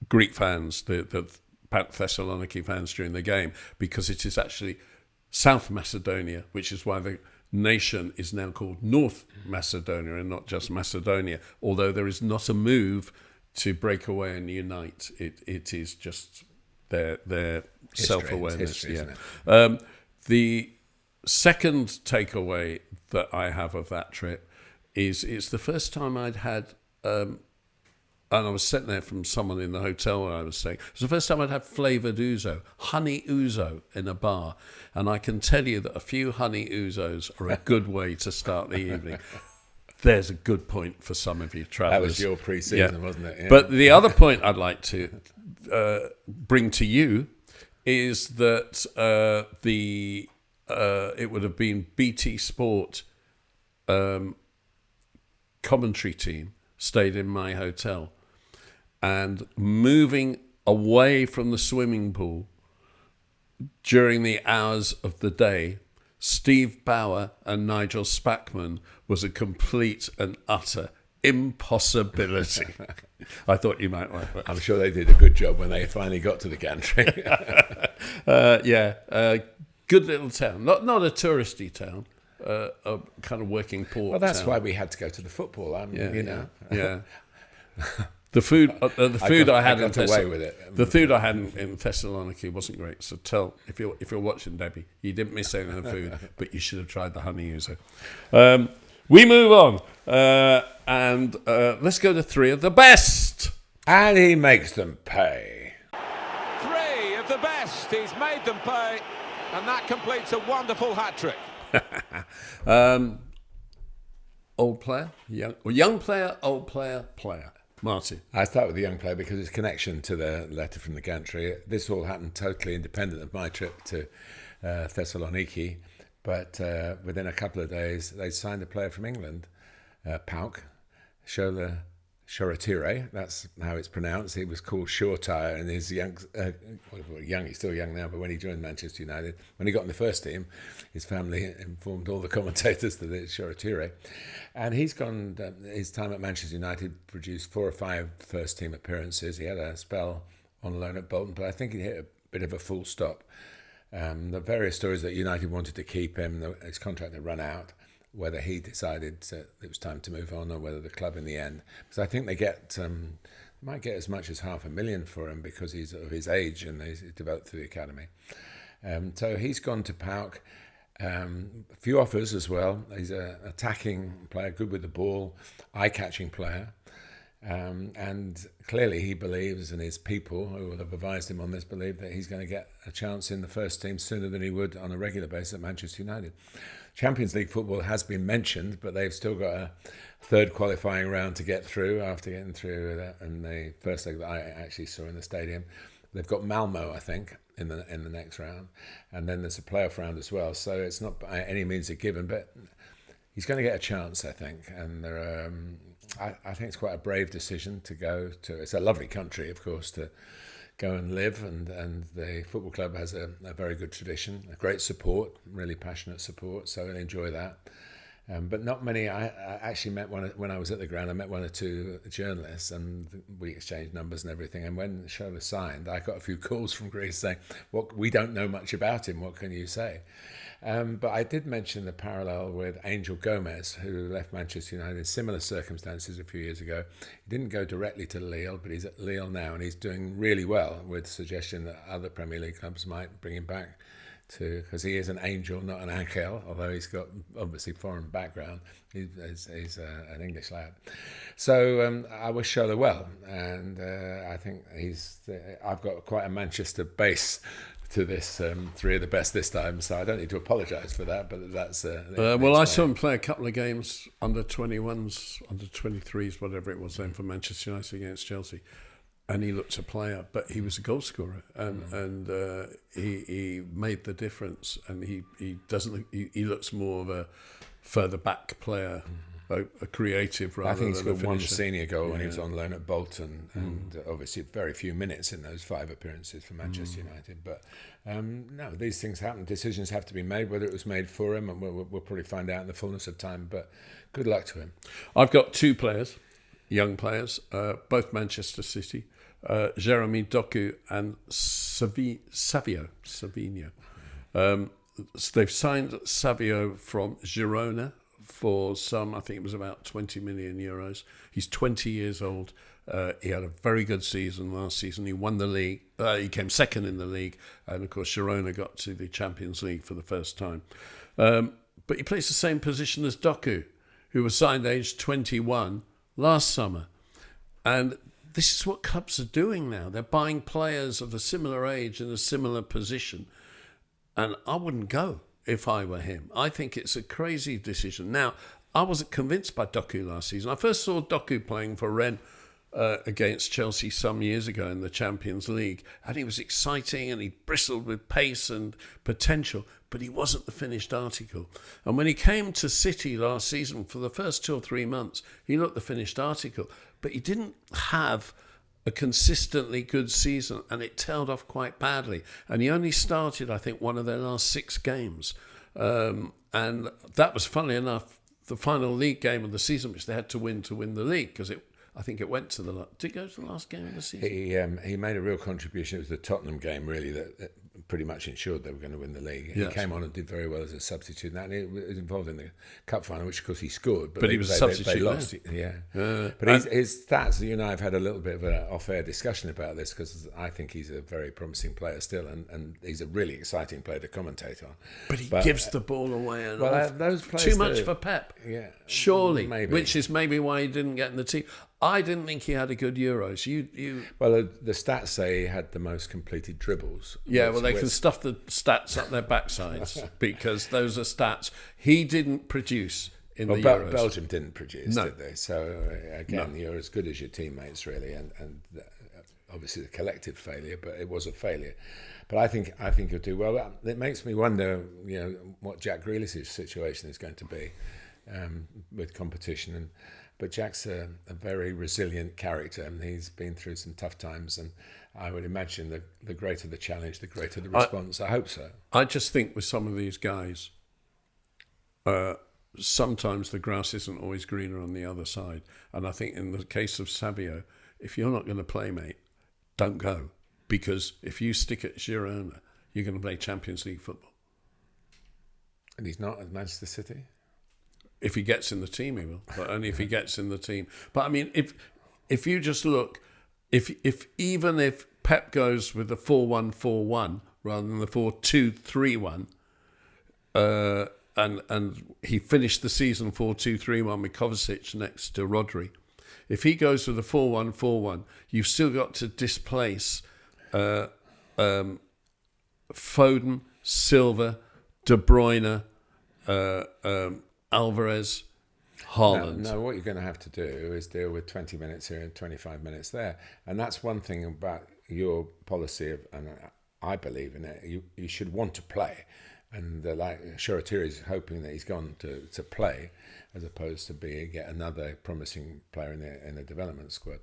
Greek fans, the Thessaloniki fans during the game, because it is actually South Macedonia, which is why the nation is now called North Macedonia and not just Macedonia, although there is not a move to break away and unite. It is just their self-awareness. History, The second takeaway that I have of that trip is it's the first time I'd had, and I was sitting there from someone in the hotel where I was staying. It was the first time I'd had flavoured ouzo, honey ouzo in a bar. And I can tell you that a few honey ouzos are a good way to start the evening. There's a good point for some of you travellers. That was your pre-season, wasn't it? Yeah. But the other point I'd like to bring to you is that it would have been BT Sport commentary team stayed in my hotel, and moving away from the swimming pool during the hours of the day, Steve Bauer and Nigel Spackman was a complete and utter impossibility. I thought you might like that. I'm sure they did a good job when they finally got to the Gantry. Good little town. Not a touristy town, a kind of working port. Well, that's town. why we had to go to the football. Yeah. The food I had in Thessaloniki wasn't great. So tell if you're watching, Debbie, you didn't miss any of the food, but you should have tried the honey ouzo. We move on, and let's go to three of the best. And he makes them pay. Three of the best. He's made them pay, and that completes a wonderful hat-trick. Old player, young player, old player, player. Martin. I start with the young player because his connection to the letter from the Gantry. This all happened totally independent of my trip to Thessaloniki, but within a couple of days they signed a player from England, Pauk, Shoretire, that's how it's pronounced. He was called Shortire in his young, he's still young now, but when he joined Manchester United, when he got in the first team, his family informed all the commentators that it's Shoretire. And he's gone, his time at Manchester United produced 4 or 5 first team appearances. He had a spell on loan at Bolton, but I think he hit a bit of a full stop. The various stories that United wanted to keep him, his contract had run out, whether he decided it was time to move on or whether the club in the end. Because I think they might get as much as $500,000 for him because he's of his age and he's developed through the academy. So he's gone to Pauk. A few offers as well. He's an attacking player, good with the ball, eye-catching player. And clearly he believes, and his people who will have advised him on this believe that he's going to get a chance in the first team sooner than he would on a regular basis at Manchester United. Champions League football has been mentioned, but they've still got a third qualifying round to get through after getting through that. And the first leg that I actually saw in the stadium, they've got Malmo, I think, in the next round, and then there's a playoff round as well. So it's not by any means a given, but he's going to get a chance, I think. And I think it's quite a brave decision to go to. It's a lovely country, of course, to go and live, and the football club has a very good tradition, a great support, really passionate support. So I enjoy that. But not many. I actually met when I was at the ground. I met 1 or 2 journalists, and we exchanged numbers and everything. And when Shola signed, I got a few calls from Greece saying, "What, we don't know much about him. What can you say?" But I did mention the parallel with Angel Gomez, who left Manchester United in similar circumstances a few years ago. He didn't go directly to Lille, but he's at Lille now, and he's doing really well, with suggestion that other Premier League clubs might bring him back, because he is an angel, not an angel, although he's got obviously foreign background. He's an English lad. So I wish Shola well, and I think I've got quite a Manchester base to this 3 of the best this time, so I don't need to apologise for that, but that's... well, I saw him play a couple of games, under 21s, under 23s, whatever it was then, for Manchester United against Chelsea. and he looked a player, but he was a goal scorer, and he made the difference. And he doesn't look, he looks more of a further back player, a creative rather than a finisher. I think he's got one senior goal when he was on loan at Bolton, and obviously very few minutes in those 5 appearances for Manchester United. But no, these things happen. Decisions have to be made. Whether it was made for him, and we'll probably find out in the fullness of time. But good luck to him. I've got 2 players, young players, both Manchester City. Jeremy Doku and Savio. They've signed Savio from Girona for some, I think it was about 20 million euros. He's 20 years old. He had a very good season last season. He won the league. He came second in the league. And, of course, Girona got to the Champions League for the first time. But he plays the same position as Doku, who was signed aged 21 last summer. And this is what clubs are doing now. They're buying players of a similar age in a similar position. And I wouldn't go if I were him. I think it's a crazy decision. Now, I wasn't convinced by Doku last season. I first saw Doku playing for Rennes against Chelsea some years ago in the Champions League, and he was exciting and he bristled with pace and potential, but he wasn't the finished article. And when he came to City last season, for the first 2 or 3 months, he looked the finished article, but he didn't have a consistently good season, and it tailed off quite badly. And he only started, I think, one of their last 6 games. And that was, funnily enough, the final league game of the season, which they had to win the league, because I think it went to did it go to the last game of the season? He made a real contribution. It was the Tottenham game, really, that pretty much ensured they were going to win the league. Yes. He came on and did very well as a substitute, and he was involved in the cup final, which of course he scored. But he was a substitute. They lost. Yeah. But his stats, you and I have had a little bit of an off-air discussion about this, because I think he's a very promising player still, and he's a really exciting player to commentate on. But he gives the ball away and those players too much for Pep. Yeah, surely, maybe. Which is maybe why he didn't get in the team. I didn't think he had a good Euros. Well, the stats say he had the most completed dribbles. Yeah, well, they can stuff the stats up their backsides because those are stats he didn't produce in the Euros. Belgium didn't produce, did they? So, again, you're as good as your teammates, really, and obviously the collective failure, but it was a failure. But I think he'll do well. It makes me wonder, what Jack Grealish's situation is going to be with competition. But Jack's a very resilient character, and he's been through some tough times, and I would imagine the greater the challenge, the greater the response. I hope so. I just think with some of these guys, sometimes the grass isn't always greener on the other side. And I think in the case of Savio, if you're not going to play, mate, don't go. Because if you stick at Girona, you're going to play Champions League football. And he's not at Manchester City? If he gets in the team, he will. But only if he gets in the team. But I mean, if you just look, even if Pep goes with the 4-1-4-1 rather than the 4-2-3-1, and he finished the season 4-2-3-1 with Kovacic next to Rodri. If he goes with the 4-1-4-1, you've still got to displace Foden, Silva, De Bruyne, Alvarez, Haaland. No, what you're going to have to do is deal with 20 minutes here and 25 minutes there. And that's one thing about your policy, and I believe in it, you should want to play. And like Shoretiri is hoping that he's gone to play as opposed to being yet another promising player in the development squad.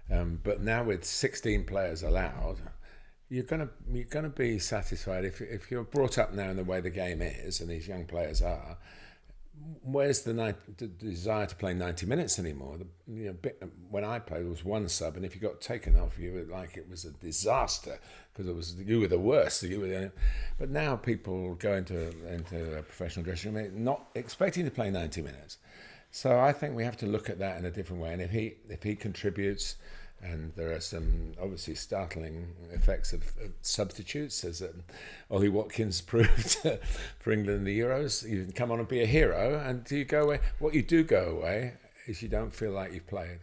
But now with 16 players allowed, you're gonna be satisfied if you're brought up now in the way the game is, and these young players are. Where's the desire to play 90 minutes anymore? When I played, there was one sub, and if you got taken off, you were like it was a disaster because you were the worst. But now people go into a professional dressing room not expecting to play 90 minutes. So I think we have to look at that in a different way. And if he contributes, and there are some obviously startling effects of substitutes, as Ollie Watkins proved for England in the Euros. You can come on and be a hero, and you go away. What you do go away is you don't feel like you've played.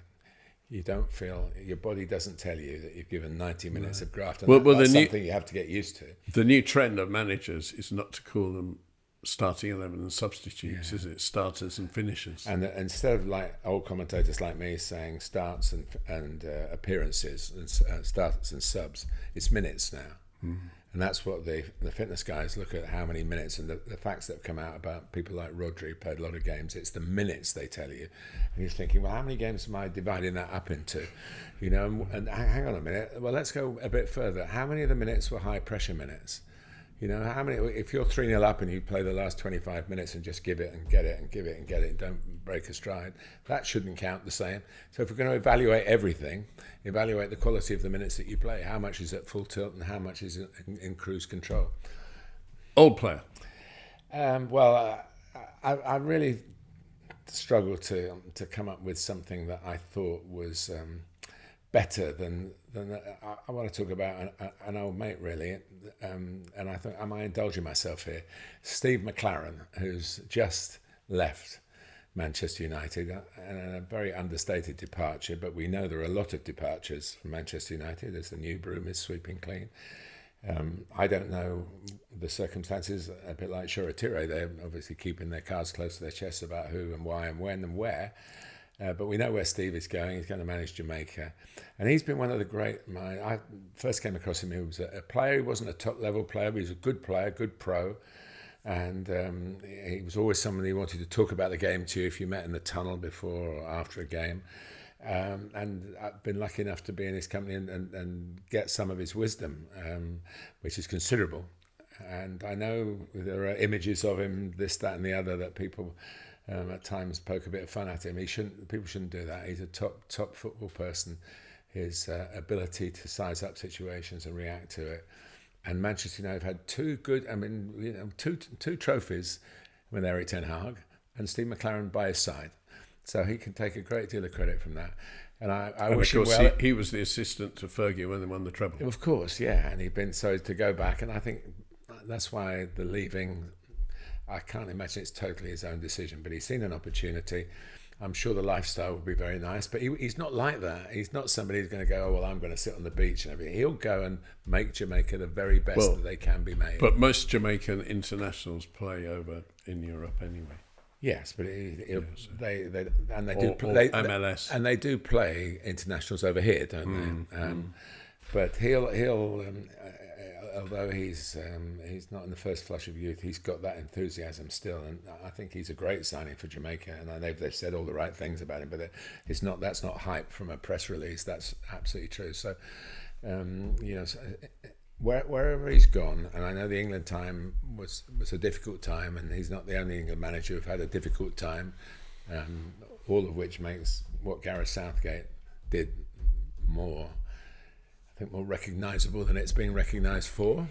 You don't feel, your body doesn't tell you that you've given 90 minutes of graft, and that's something you have to get used to. The new trend of managers is not to call them starting 11 and substitutes, is it? Starters and finishers. And instead of like old commentators like me saying starts and appearances and starts and subs, it's minutes now. And that's what the fitness guys look at, how many minutes, and the facts that have come out about people like Rodri played a lot of games. It's the minutes they tell you, and you're thinking, well, how many games am I dividing that up into? You know, and hang on a minute. Well, let's go a bit further. How many of the minutes were high pressure minutes? You know, how many? If you're 3-0 up and you play the last 25 minutes and just give it and get it and give it and get it and don't break a stride, that shouldn't count the same. So if we're going to evaluate everything, evaluate the quality of the minutes that you play. How much is at full tilt and how much is in cruise control? Old player. I really struggled to come up with something that I thought was better than I want to talk about an old mate, really. And I thought, am I indulging myself here? Steve McLaren, who's just left Manchester United, and a very understated departure, but we know there are a lot of departures from Manchester United as the new broom is sweeping clean. I don't know the circumstances, a bit like Shoretire. They're obviously keeping their cards close to their chests about who and why and when and where. But we know where Steve is going. He's going to manage Jamaica. And he's been one of the great... I first came across him, he was a player. He wasn't a top-level player, but he was a good player, good pro. And he was always someone who wanted to talk about the game to you if you met in the tunnel before or after a game. And I've been lucky enough to be in his company and get some of his wisdom, which is considerable. And I know there are images of him, this, that, and the other, that people... at times poke a bit of fun at him. People shouldn't do that. He's a top football person. His ability to size up situations and react to it. And Manchester United have had two trophies with Eric Ten Hag and Steve McLaren by his side. So he can take a great deal of credit from that. And I wish him well. He was the assistant to Fergie when they won the treble. Of course, yeah. And he'd been so to go back. And I think that's why the leaving... I can't imagine it's totally his own decision, but he's seen an opportunity. I'm sure the lifestyle will be very nice, but he's not like that. He's not somebody who's going to go, oh, well, I'm going to sit on the beach and everything. He'll go and make Jamaica the very best that they can be made. But most Jamaican internationals play over in Europe anyway. Yes, but they MLS, and they do play internationals over here, don't they? But he'll although he's not in the first flush of youth, he's got that enthusiasm still, and I think he's a great signing for Jamaica. And they've said all the right things about him, but that's not hype from a press release. That's absolutely true. So, wherever he's gone, and I know the England time was a difficult time, and he's not the only England manager who've had a difficult time. All of which makes what Gareth Southgate did more recognisable than it's been recognised for.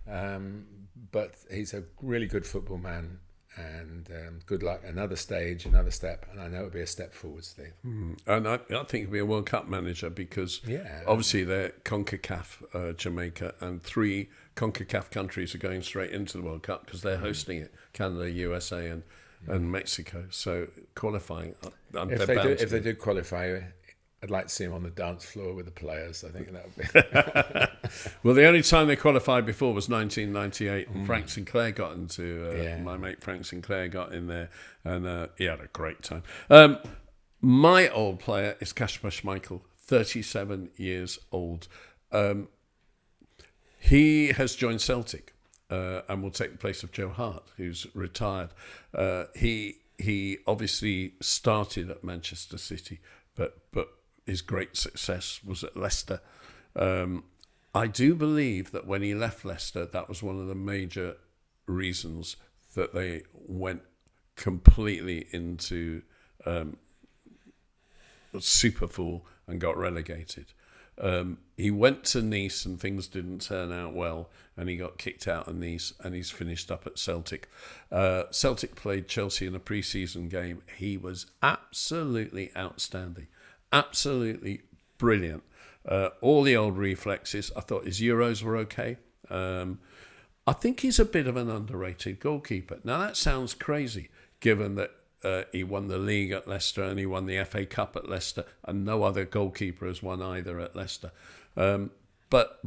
But he's a really good football man, and good luck. Another stage, another step, and I know it'll be a step forward, Steve. And I think he'll be a World Cup manager because obviously they're CONCACAF, Jamaica, and 3 CONCACAF countries are going straight into the World Cup because they're hosting it: Canada, USA, and Mexico. So qualifying, if they do qualify, I'd like to see him on the dance floor with the players. I think that would be... Well, the only time they qualified before was 1998, and Frank Sinclair got into... My mate Frank Sinclair got in there, and he had a great time. My old player is Kasper Schmeichel, 37 years old. He has joined Celtic and will take the place of Joe Hart, who's retired. He obviously started at Manchester City, but his great success was at Leicester. I do believe that when he left Leicester, that was one of the major reasons that they went completely into superfool and got relegated. He went to Nice and things didn't turn out well, and he got kicked out of Nice, and he's finished up at Celtic. Celtic played Chelsea in a pre-season game. He was absolutely outstanding. Absolutely brilliant. All the old reflexes. I thought his Euros were okay. I think he's a bit of an underrated goalkeeper. Now, that sounds crazy, given that he won the league at Leicester and he won the FA Cup at Leicester, and no other goalkeeper has won either at Leicester. But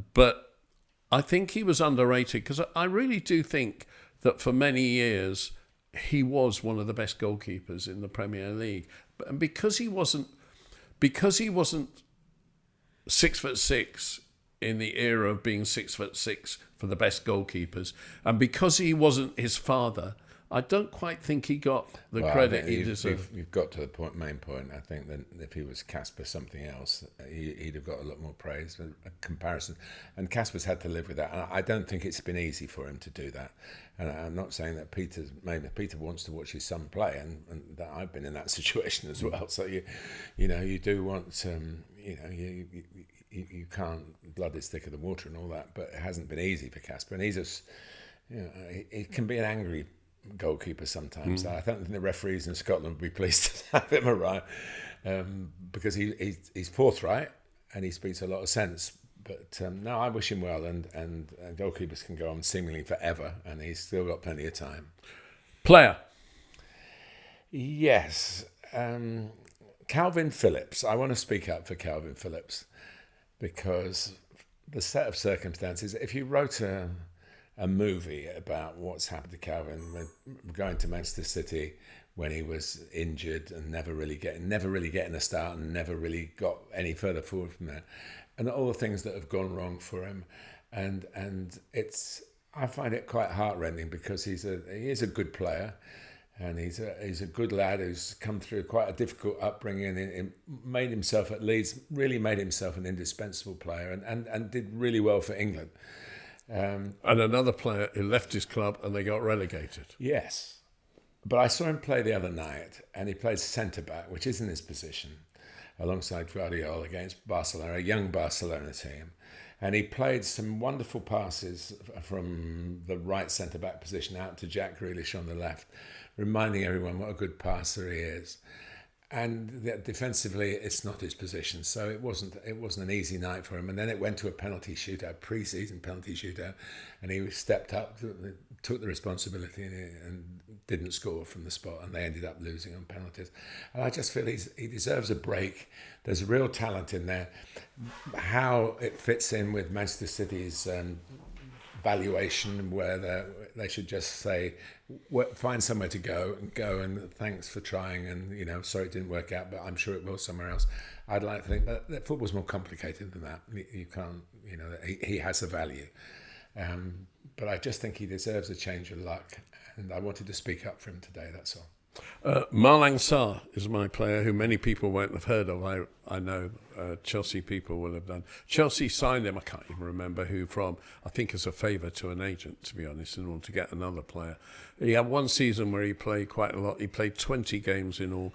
I think he was underrated because I really do think that for many years he was one of the best goalkeepers in the Premier League. And because he wasn't 6'6" in the era of being 6'6" for the best goalkeepers, and because he wasn't his father, I don't quite think he got the credit he deserved. You've got to the main point. I think that if he was Kasper something else, he'd have got a lot more praise, a comparison. And Kasper's had to live with that. And I don't think it's been easy for him to do that. And I'm not saying that Peter wants to watch his son play, and that I've been in that situation as well. So you do want you can't blood is thicker than water and all that, but it hasn't been easy for Kasper. And he's he can be an angry goalkeeper sometimes. I don't think the referees in Scotland would be pleased to have him arrive, because he's forthright and he speaks a lot of sense. But no, I wish him well, and goalkeepers can go on seemingly forever, and he's still got plenty of time. Player. Yes, Calvin Phillips. I want to speak up for Calvin Phillips because the set of circumstances. If you wrote a movie about what's happened to Calvin going to Manchester City when he was injured and never really getting a start and never really got any further forward from there, and all the things that have gone wrong for him, and I find it quite heartrending because he is a good player, and he's a good lad who's come through quite a difficult upbringing and made himself at Leeds, really made himself an indispensable player, and did really well for England. And another player who left his club and they got relegated. Yes. But I saw him play the other night, and he played centre-back, which isn't his position, alongside Guardiola against Barcelona, a young Barcelona team. And he played some wonderful passes from the right centre-back position out to Jack Grealish on the left, reminding everyone what a good passer he is. And defensively, it's not his position, so it wasn't an easy night for him. And then it went to a penalty shootout, pre-season penalty shootout, and he stepped up, took the responsibility, and didn't score from the spot, and they ended up losing on penalties. And I just feel he deserves a break. There's real talent in there. How it fits in with Manchester City's valuation, where they should just say, find somewhere to go, and thanks for trying, and sorry it didn't work out, but I'm sure it will somewhere else. I'd like to think that football's more complicated than that. You can't, he has a value, but I just think he deserves a change of luck, and I wanted to speak up for him today. That's all. Malang Sarr is my player who many people won't have heard of. I know Chelsea people will have done. Chelsea signed him, I can't even remember who from, I think as a favour to an agent, to be honest, in order to get another player. He had one season where he played quite a lot. He played 20 games in all.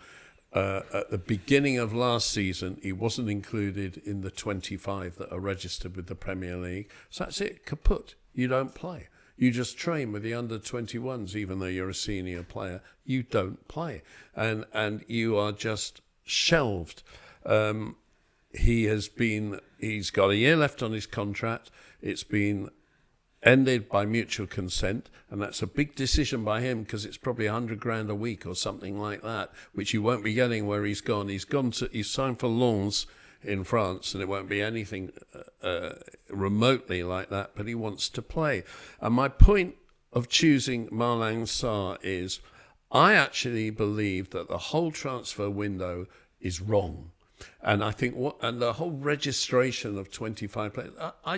At the beginning of last season, he wasn't included in the 25 that are registered with the Premier League. So that's it, kaput. You don't play. You just train with the under-21s, even though you're a senior player. You don't play. And you are just shelved. He's got a year left on his contract. It's been ended by mutual consent, and that's a big decision by him because it's probably $100,000 a week or something like that, which you won't be getting where he's gone. He's signed for Lens in France, and it won't be anything remotely like that, but he wants to play. And my point of choosing Malang Sarr is I actually believe that the whole transfer window is wrong. And I think and the whole registration of 25 players, I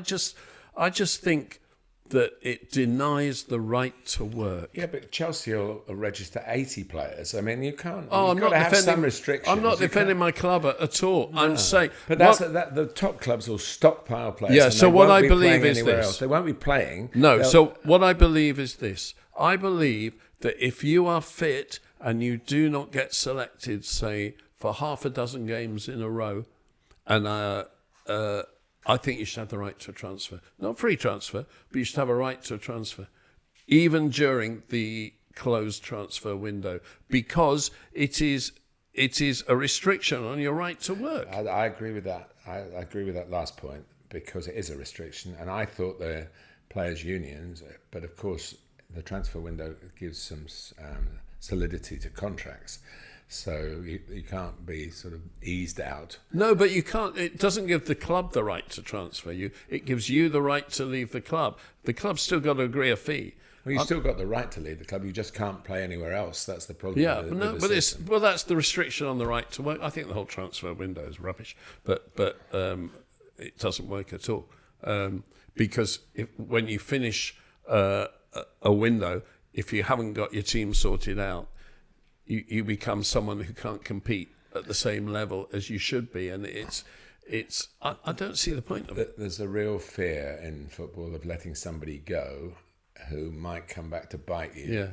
just think that it denies the right to work. Yeah, but Chelsea will register 80 players. I mean, you can't. You've got to have some restrictions. I'm not defending my club at all. No. I'm saying, but the top clubs will stockpile players. Yeah. So what I believe is this: else. They won't be playing. No. So what I believe is this: I believe that if you are fit and you do not get selected, say for half a dozen games in a row, and I think you should have the right to a transfer. Not free transfer, but you should have a right to a transfer, even during the closed transfer window, because it is a restriction on your right to work. I agree with that. I agree with that last point, because it is a restriction. And I thought the players' unions, but of course the transfer window gives some solidity to contracts. So you can't be sort of eased out. No, but you can't. It doesn't give the club the right to transfer you. It gives you the right to leave the club. The club's still got to agree a fee. Well, you've still got the right to leave the club. You just can't play anywhere else. That's the problem. Yeah, with the but system. that's the restriction on the right to work. I think the whole transfer window is rubbish, but it doesn't work at all because when you finish a window, if you haven't got your team sorted out, you become someone who can't compete at the same level as you should be, and I don't see the point of it. There's a real fear in football of letting somebody go who might come back to bite you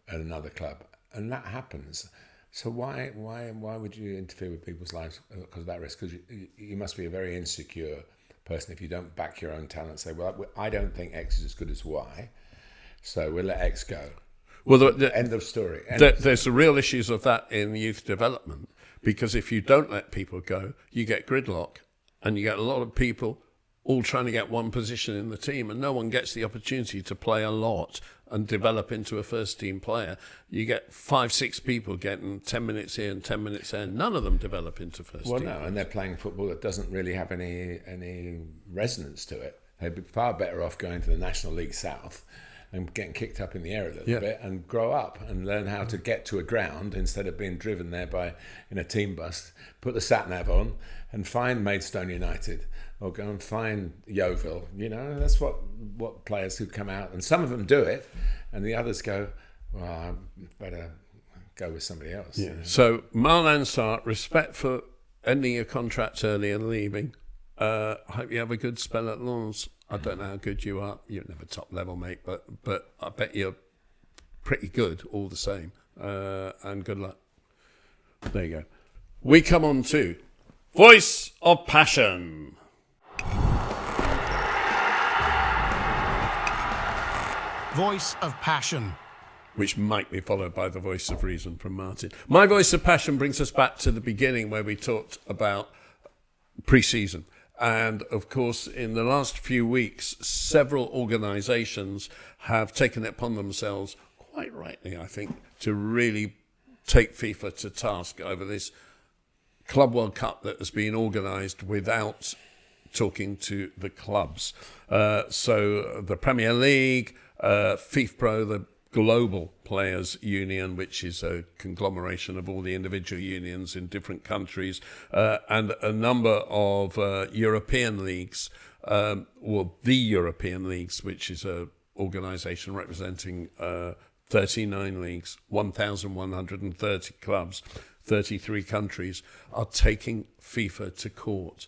at another club, and that happens. So why would you interfere with people's lives because of that risk? Because you must be a very insecure person if you don't back your own talent. Say, well, I don't think X is as good as Y, so we'll let X go. Well, end of story. There's the real issues of that in youth development, because if you don't let people go, you get gridlock, and you get a lot of people all trying to get one position in the team, and no one gets the opportunity to play a lot and develop into a first-team player. You get 5-6 people getting 10 minutes here and 10 minutes there, and none of them develop into first-team. Well, no, and they're playing football that doesn't really have any resonance to it. They'd be far better off going to the National League South and getting kicked up in the air a little bit and grow up and learn how to get to a ground instead of being driven there in a team bus. Put the sat-nav on and find Maidstone United or go and find Yeovil. You know, that's what players who come out, and some of them do it, and the others go, well, I better go with somebody else. Yeah. So, Marlan Sartre, respect for ending your contract early and leaving. I hope you have a good spell at Lens. I don't know how good you are. You're never top level, mate, but I bet you're pretty good all the same. And good luck. There you go. We come on to Voice of Passion. Voice of Passion. Which might be followed by the Voice of Reason from Martin. My Voice of Passion brings us back to the beginning where we talked about pre-season. And, of course, in the last few weeks, several organisations have taken it upon themselves, quite rightly, I think, to really take FIFA to task over this Club World Cup that has been organised without talking to the clubs. So the Premier League, FIFPro, the Global Players Union, which is a conglomeration of all the individual unions in different countries, and a number of European leagues, the European leagues, which is an organisation representing 39 leagues, 1,130 clubs, 33 countries, are taking FIFA to court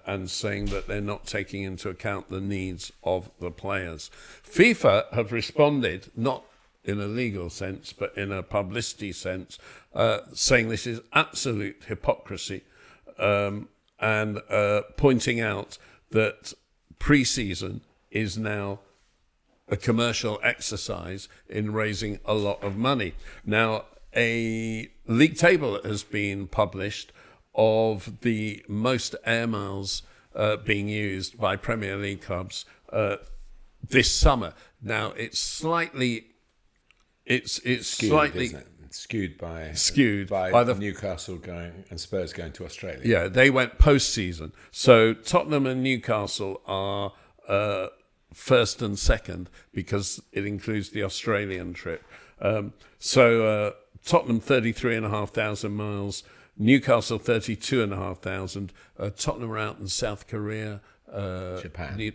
and saying that they're not taking into account the needs of the players. FIFA have responded, not in a legal sense, but in a publicity sense, saying this is absolute hypocrisy and pointing out that pre-season is now a commercial exercise in raising a lot of money. Now, a league table has been published of the most air miles being used by Premier League clubs this summer. Now, it's slightly skewed, slightly, isn't it? It's skewed by the Newcastle going and Spurs going to Australia. Yeah, they went post-season. So Tottenham and Newcastle are first and second because it includes the Australian trip. So Tottenham 33,500 miles. Newcastle 32,500. Tottenham are out in South Korea. Japan.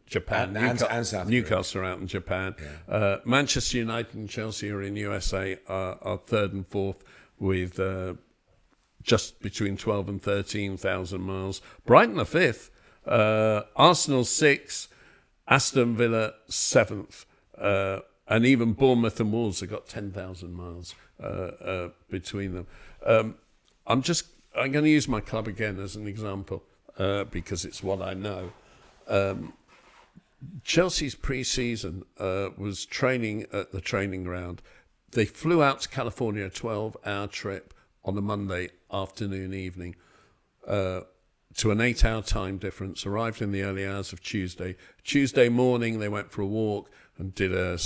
Japan. And South Korea. Newcastle are out in Japan. Yeah. Manchester United and Chelsea are in USA, are third and fourth with just between 12 and 13,000 miles. Brighton are fifth. Arsenal sixth. Aston Villa seventh. And even Bournemouth and Wolves have got 10,000 miles between them. I'm going to use my club again as an example because it's what I know. Chelsea's pre-season was training at the training ground. They flew out to California, a 12-hour trip on a Monday afternoon, evening, to an 8-hour time difference, arrived in the early hours of Tuesday. Tuesday morning, they went for a walk and did a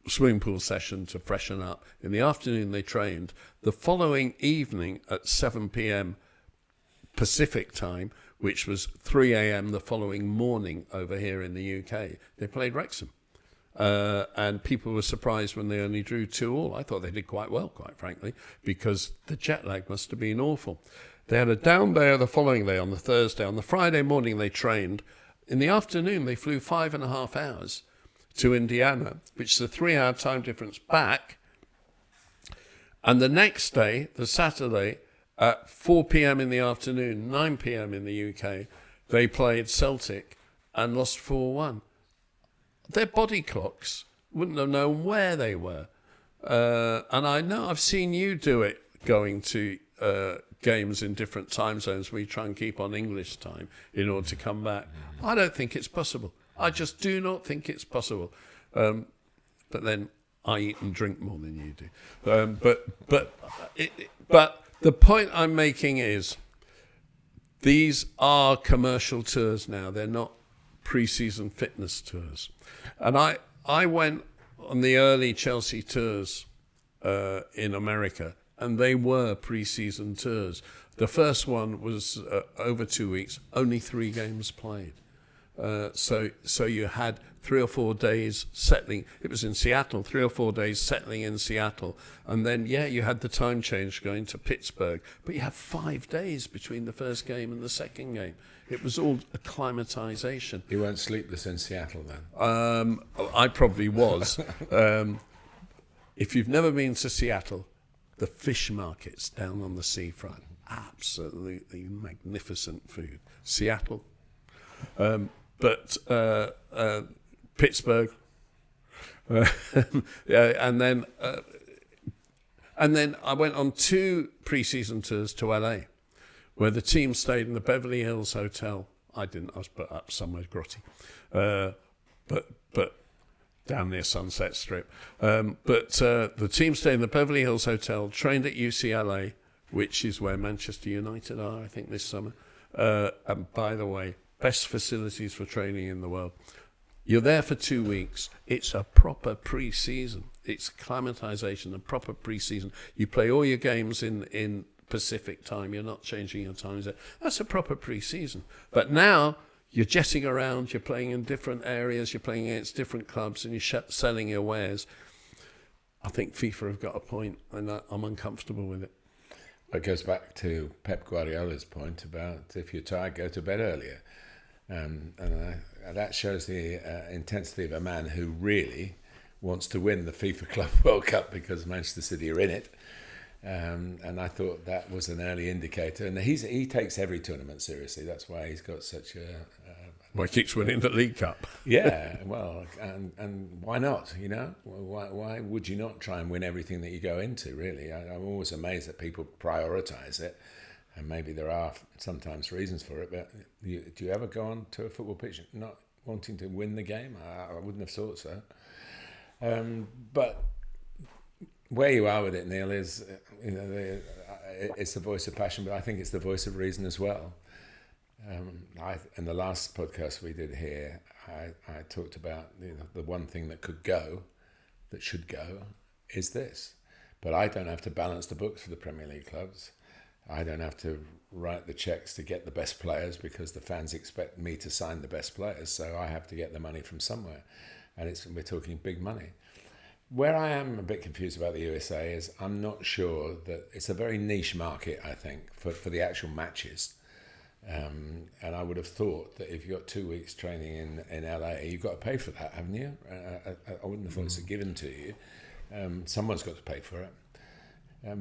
swimming pool session to freshen up. In the afternoon, they trained. The following evening at 7 p.m. Pacific time, which was 3 a.m. the following morning over here in the UK, they played Wrexham. And people were surprised when they only drew 2-2. I thought they did quite well, quite frankly, because the jet lag must have been awful. They had a down day the following day on the Thursday. On the Friday morning, they trained. In the afternoon, they flew 5.5 hours to Indiana, which is a 3-hour time difference back. And the next day, the Saturday, at 4 p.m. in the afternoon, 9 p.m. in the UK, they played Celtic and lost 4-1. Their body clocks wouldn't have known where they were. And I know I've seen you do it going to games in different time zones where you try and keep on English time in order to come back. I don't think it's possible. I just do not think it's possible. But then I eat and drink more than you do. But the point I'm making is these are commercial tours now. They're not pre-season fitness tours. And I went on the early Chelsea tours in America, and they were pre-season tours. The first one was over 2 weeks, only 3 games played. So you had 3 or 4 days settling. It was in Seattle, 3 or 4 days settling in Seattle. And then, you had the time change going to Pittsburgh. But you have 5 days between the first game and the second game. It was all acclimatization. You weren't sleepless in Seattle then? I probably was. If you've never been to Seattle, the fish markets down on the seafront, absolutely magnificent food. Seattle. But Pittsburgh, and then I went on 2 pre-season tours to LA, where the team stayed in the Beverly Hills Hotel. I didn't. I was put up somewhere grotty, but down near Sunset Strip. But the team stayed in the Beverly Hills Hotel, trained at UCLA, which is where Manchester United are, I think, this summer. And by the way, best facilities for training in the world. You're there for 2 weeks. It's a proper pre-season. It's acclimatization, a proper pre-season. You play all your games in Pacific time. You're not changing your time zone. That's a proper pre-season. But now you're jetting around. You're playing in different areas. You're playing against different clubs, and you're selling your wares. I think FIFA have got a point, and I'm uncomfortable with it. It goes back to Pep Guardiola's point about if you're tired, go to bed earlier. And that shows the intensity of a man who really wants to win the FIFA Club World Cup because Manchester City are in it. And I thought that was an early indicator. And he takes every tournament seriously. That's why he's got such a... Well, he keeps winning the League Cup. Yeah, well, and why not, you know? Why would you not try and win everything that you go into, really? I'm always amazed that people prioritise it. And maybe there are sometimes reasons for it, but do you ever go on to a football pitch not wanting to win the game? I wouldn't have thought so. But where you are with it, Neil, is it's the voice of passion, but I think it's the voice of reason as well. In the last podcast we did here, I talked about the one thing that should go, is this. But I don't have to balance the books for the Premier League clubs. I don't have to write the checks to get the best players because the fans expect me to sign the best players. So I have to get the money from somewhere. And we're talking big money. Where I am a bit confused about the USA is I'm not sure that it's a very niche market, I think, for the actual matches. And I would have thought that if you've got 2 weeks training in LA, you've got to pay for that, haven't you? I wouldn't have thought it's a given to you. Someone's got to pay for it.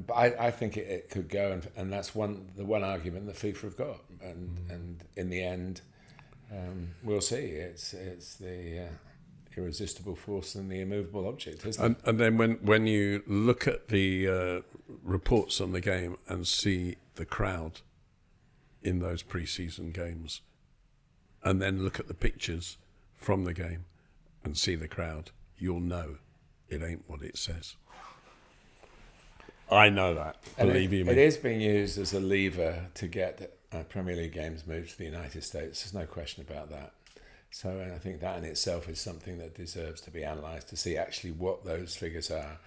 But I think it could go, and that's the one argument that FIFA have got. And in the end, we'll see. It's the irresistible force and the immovable object, isn't it? And then when you look at the reports on the game and see the crowd in those pre-season games, and then look at the pictures from the game and see the crowd, you'll know it ain't what it says. I know that, believe you me. It is being used as a lever to get Premier League games moved to the United States. There's no question about that. So I think that in itself is something that deserves to be analysed to see actually what those figures are.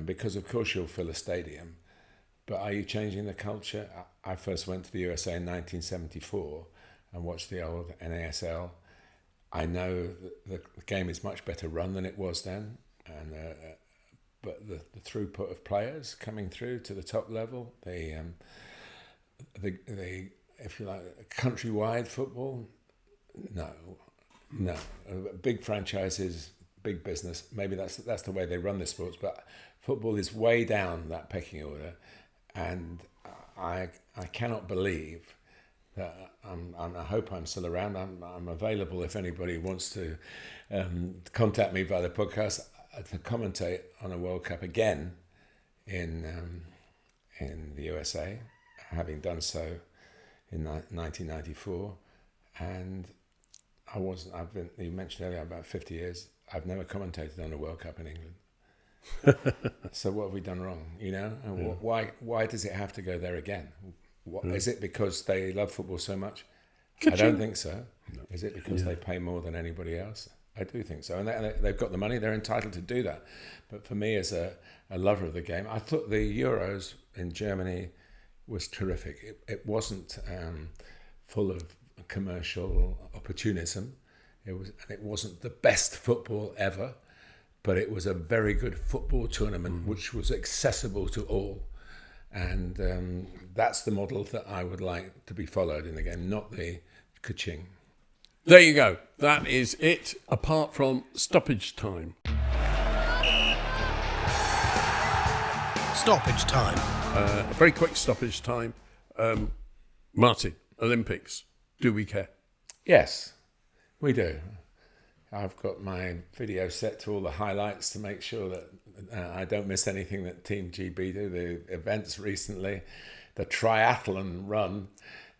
Because, of course, you'll fill a stadium. But are you changing the culture? I first went to the USA in 1974 and watched the old NASL. I know that the game is much better run than it was then, and but the throughput of players coming through to the top level, the if you like, countrywide football, no, big franchises, big business. Maybe that's the way they run the sports, but football is way down that pecking order, and I cannot believe that. I hope I'm still around. I'm available if anybody wants to contact me via the podcast to commentate on a World Cup again in the USA, having done so in 1994, and you mentioned earlier about 50 years. I've never commentated on a World Cup in England. So what have we done wrong? And why does it have to go there again? Is it because they love football so much? I don't think so. No. Is it because they pay more than anybody else? I do think so. And they've got the money, they're entitled to do that. But for me, as a lover of the game, I thought the Euros in Germany was terrific. It wasn't full of commercial opportunism. It wasn't the best football ever, but it was a very good football tournament which was accessible to all. And that's the model that I would like to be followed in the game, not the ka-ching. There you go. That is it, apart from stoppage time. Stoppage time. A very quick stoppage time. Martin, Olympics, do we care? Yes, we do. I've got my video set to all the highlights to make sure that I don't miss anything that Team GB do. The events recently, the triathlon run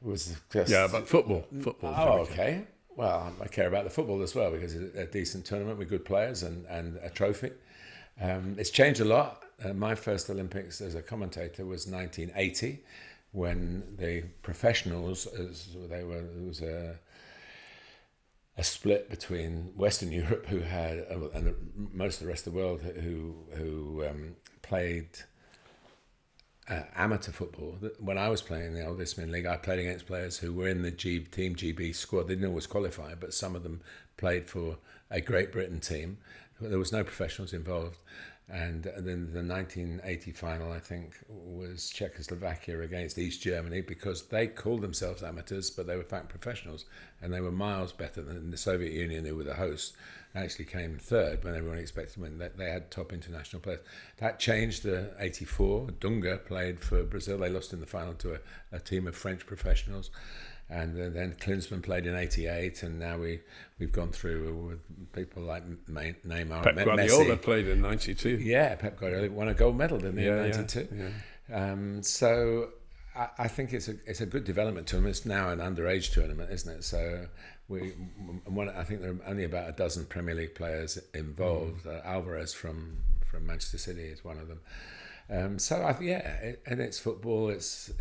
was just... Yeah, but football. Oh, okay. Well, I care about the football as well because it's a decent tournament with good players and a trophy. It's changed a lot. My first Olympics as a commentator was 1980 when the professionals, it was a split between Western Europe, who had, and most of the rest of the world, who played amateur football. When I was playing in the Old Isthmian League, I played against players who were in the Team GB squad. They didn't always qualify, but some of them played for a Great Britain team. There was no professionals involved. And then the 1980 final, I think, was Czechoslovakia against East Germany because they called themselves amateurs, but they were in fact professionals, and they were miles better than the Soviet Union, who were the hosts. Actually came third when everyone expected to win. They had top international players. That changed to 84. Dunga played for Brazil. They lost in the final to a team of French professionals. And then Klinsmann played in 88, and now we've gone through with people like Neymar. Pep Guardiola Messi. Played in 92. Yeah, Pep Guardiola won a gold medal, didn't he, in 92? Yeah. So I think it's a good development tournament. It's now an underage tournament, isn't it? So I think there are only about a dozen Premier League players involved. Alvarez from Manchester City is one of them. And it's football. It's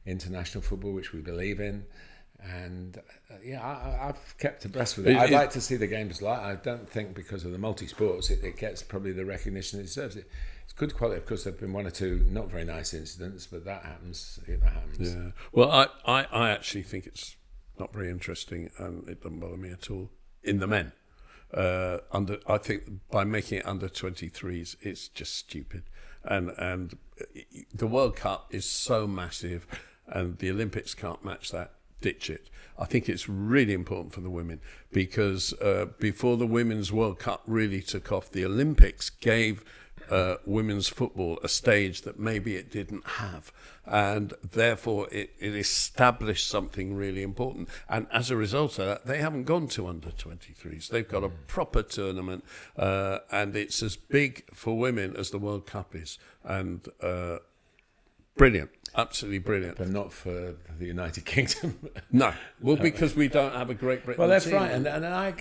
international football, which we believe in, and I've kept abreast with it. I'd like to see the games live. I don't think because of the multi-sports it gets probably the recognition it deserves. It's good quality. Of course, there have been one or two not very nice incidents, but that happens. Yeah. Well, I actually think it's not very interesting, and it doesn't bother me at all in the men. I think by making it under 23s, it's just stupid, and the World Cup is so massive. And the Olympics can't match that. Ditch it. I think it's really important for the women because before the Women's World Cup really took off, the Olympics gave women's football a stage that maybe it didn't have. And therefore it established something really important. And as a result of that, they haven't gone to under 23s. They've got a proper tournament and it's as big for women as the World Cup is. And brilliant. Absolutely brilliant. But not for the United Kingdom. No. Well, because we don't have a Great Britain Well, that's team. right. And I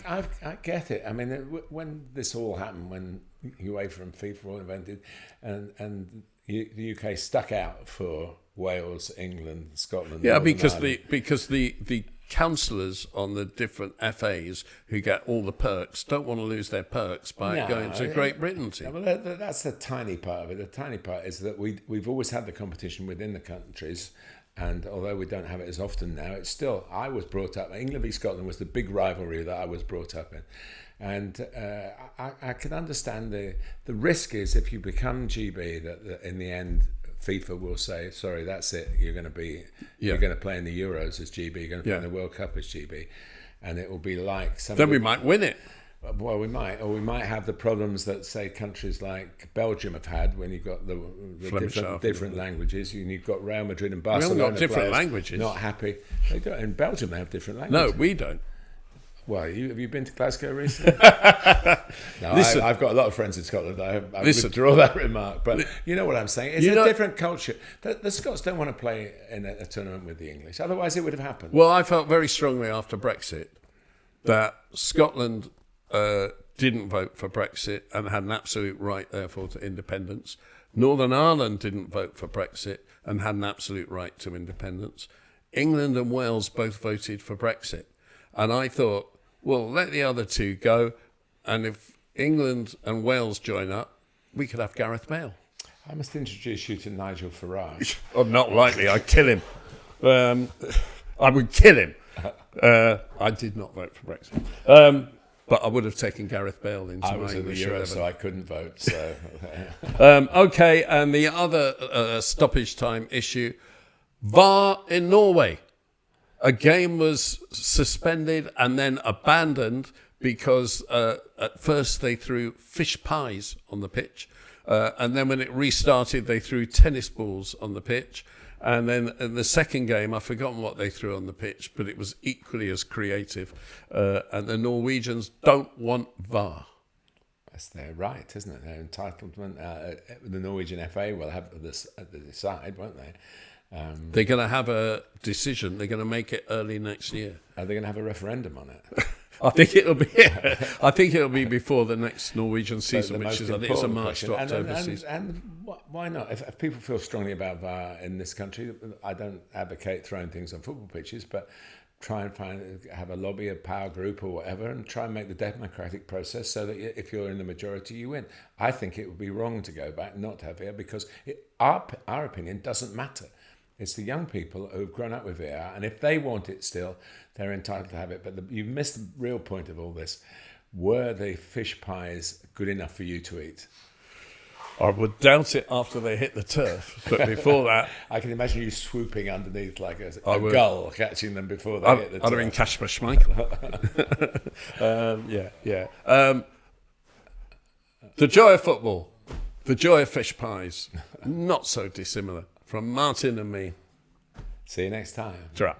get it. I mean, when this all happened, when UEFA and FIFA were all invented, and the UK stuck out for Wales, England, Scotland. Yeah, Northern because Ireland. the councillors on the different FAs who get all the perks don't want to lose their perks by going to Great Britain team. Well, that's the tiny part of it. The tiny part is that we've always had the competition within the countries, And although we don't have it as often now, it's still, I was brought up, England v Scotland was the big rivalry that I was brought up in. And I can understand the risk is if you become GB that in the end FIFA will say, sorry, that's it, you're going to play in the Euros as GB, you're going to play in the World Cup as GB. And it will be like Then we might win it. Well, we might have the problems that, say, countries like Belgium have had when you've got the different languages. You've got Real Madrid and Barcelona. We haven't got different languages. Not happy. They don't. In Belgium, they have different languages. No, we don't. Well, have you been to Glasgow recently? No, I've got a lot of friends in Scotland. I withdraw that remark. But you know what I'm saying? It's a different culture. The Scots don't want to play in a tournament with the English. Otherwise, it would have happened. Well, I felt very strongly after Brexit that Scotland didn't vote for Brexit and had an absolute right, therefore, to independence. Northern Ireland didn't vote for Brexit and had an absolute right to independence. England and Wales both voted for Brexit. And I thought, well, let the other two go. And if England and Wales join up, we could have Gareth Bale. I must introduce you to Nigel Farage. Oh, not likely. I'd kill him. I would kill him. I did not vote for Brexit. But I would have taken Gareth Bale into I was my in the Euro, so I couldn't vote. So, okay, and the other stoppage time issue, VAR in Norway. A game was suspended and then abandoned because at first they threw fish pies on the pitch, and then when it restarted, they threw tennis balls on the pitch. And then in the second game, I've forgotten what they threw on the pitch, but it was equally as creative. And the Norwegians don't want VAR. That's their right, isn't it? Their entitlement. The Norwegian FA will have this at the side, won't they? They're going to have a decision. They're going to make it early next year. Are they going to have a referendum on it? I think it'll be before the next Norwegian season, which is, I think it's a March to October season. And why not? If people feel strongly about VAR in this country, I don't advocate throwing things on football pitches, but try and have a lobby, a power group or whatever, and try and make the democratic process so that if you're in the majority, you win. I think it would be wrong to go back, not to have VAR, because our opinion doesn't matter. It's the young people who've grown up with VAR, and if they want it still, they're entitled to have it. But you've missed the real point of all this. Were the fish pies good enough for you to eat? I would doubt it after they hit the turf, but before that... I can imagine you swooping underneath like a gull, catching them before they hit the turf. I'd have been Kasper Schmeichel. The joy of football, the joy of fish pies, not so dissimilar. From Martin and me. See you next time. Ta-ra.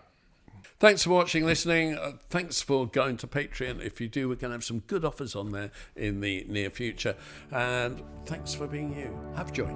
Thanks for watching, listening. Thanks for going to Patreon. If you do, we're going to have some good offers on there in the near future. And thanks for being you. Have joy.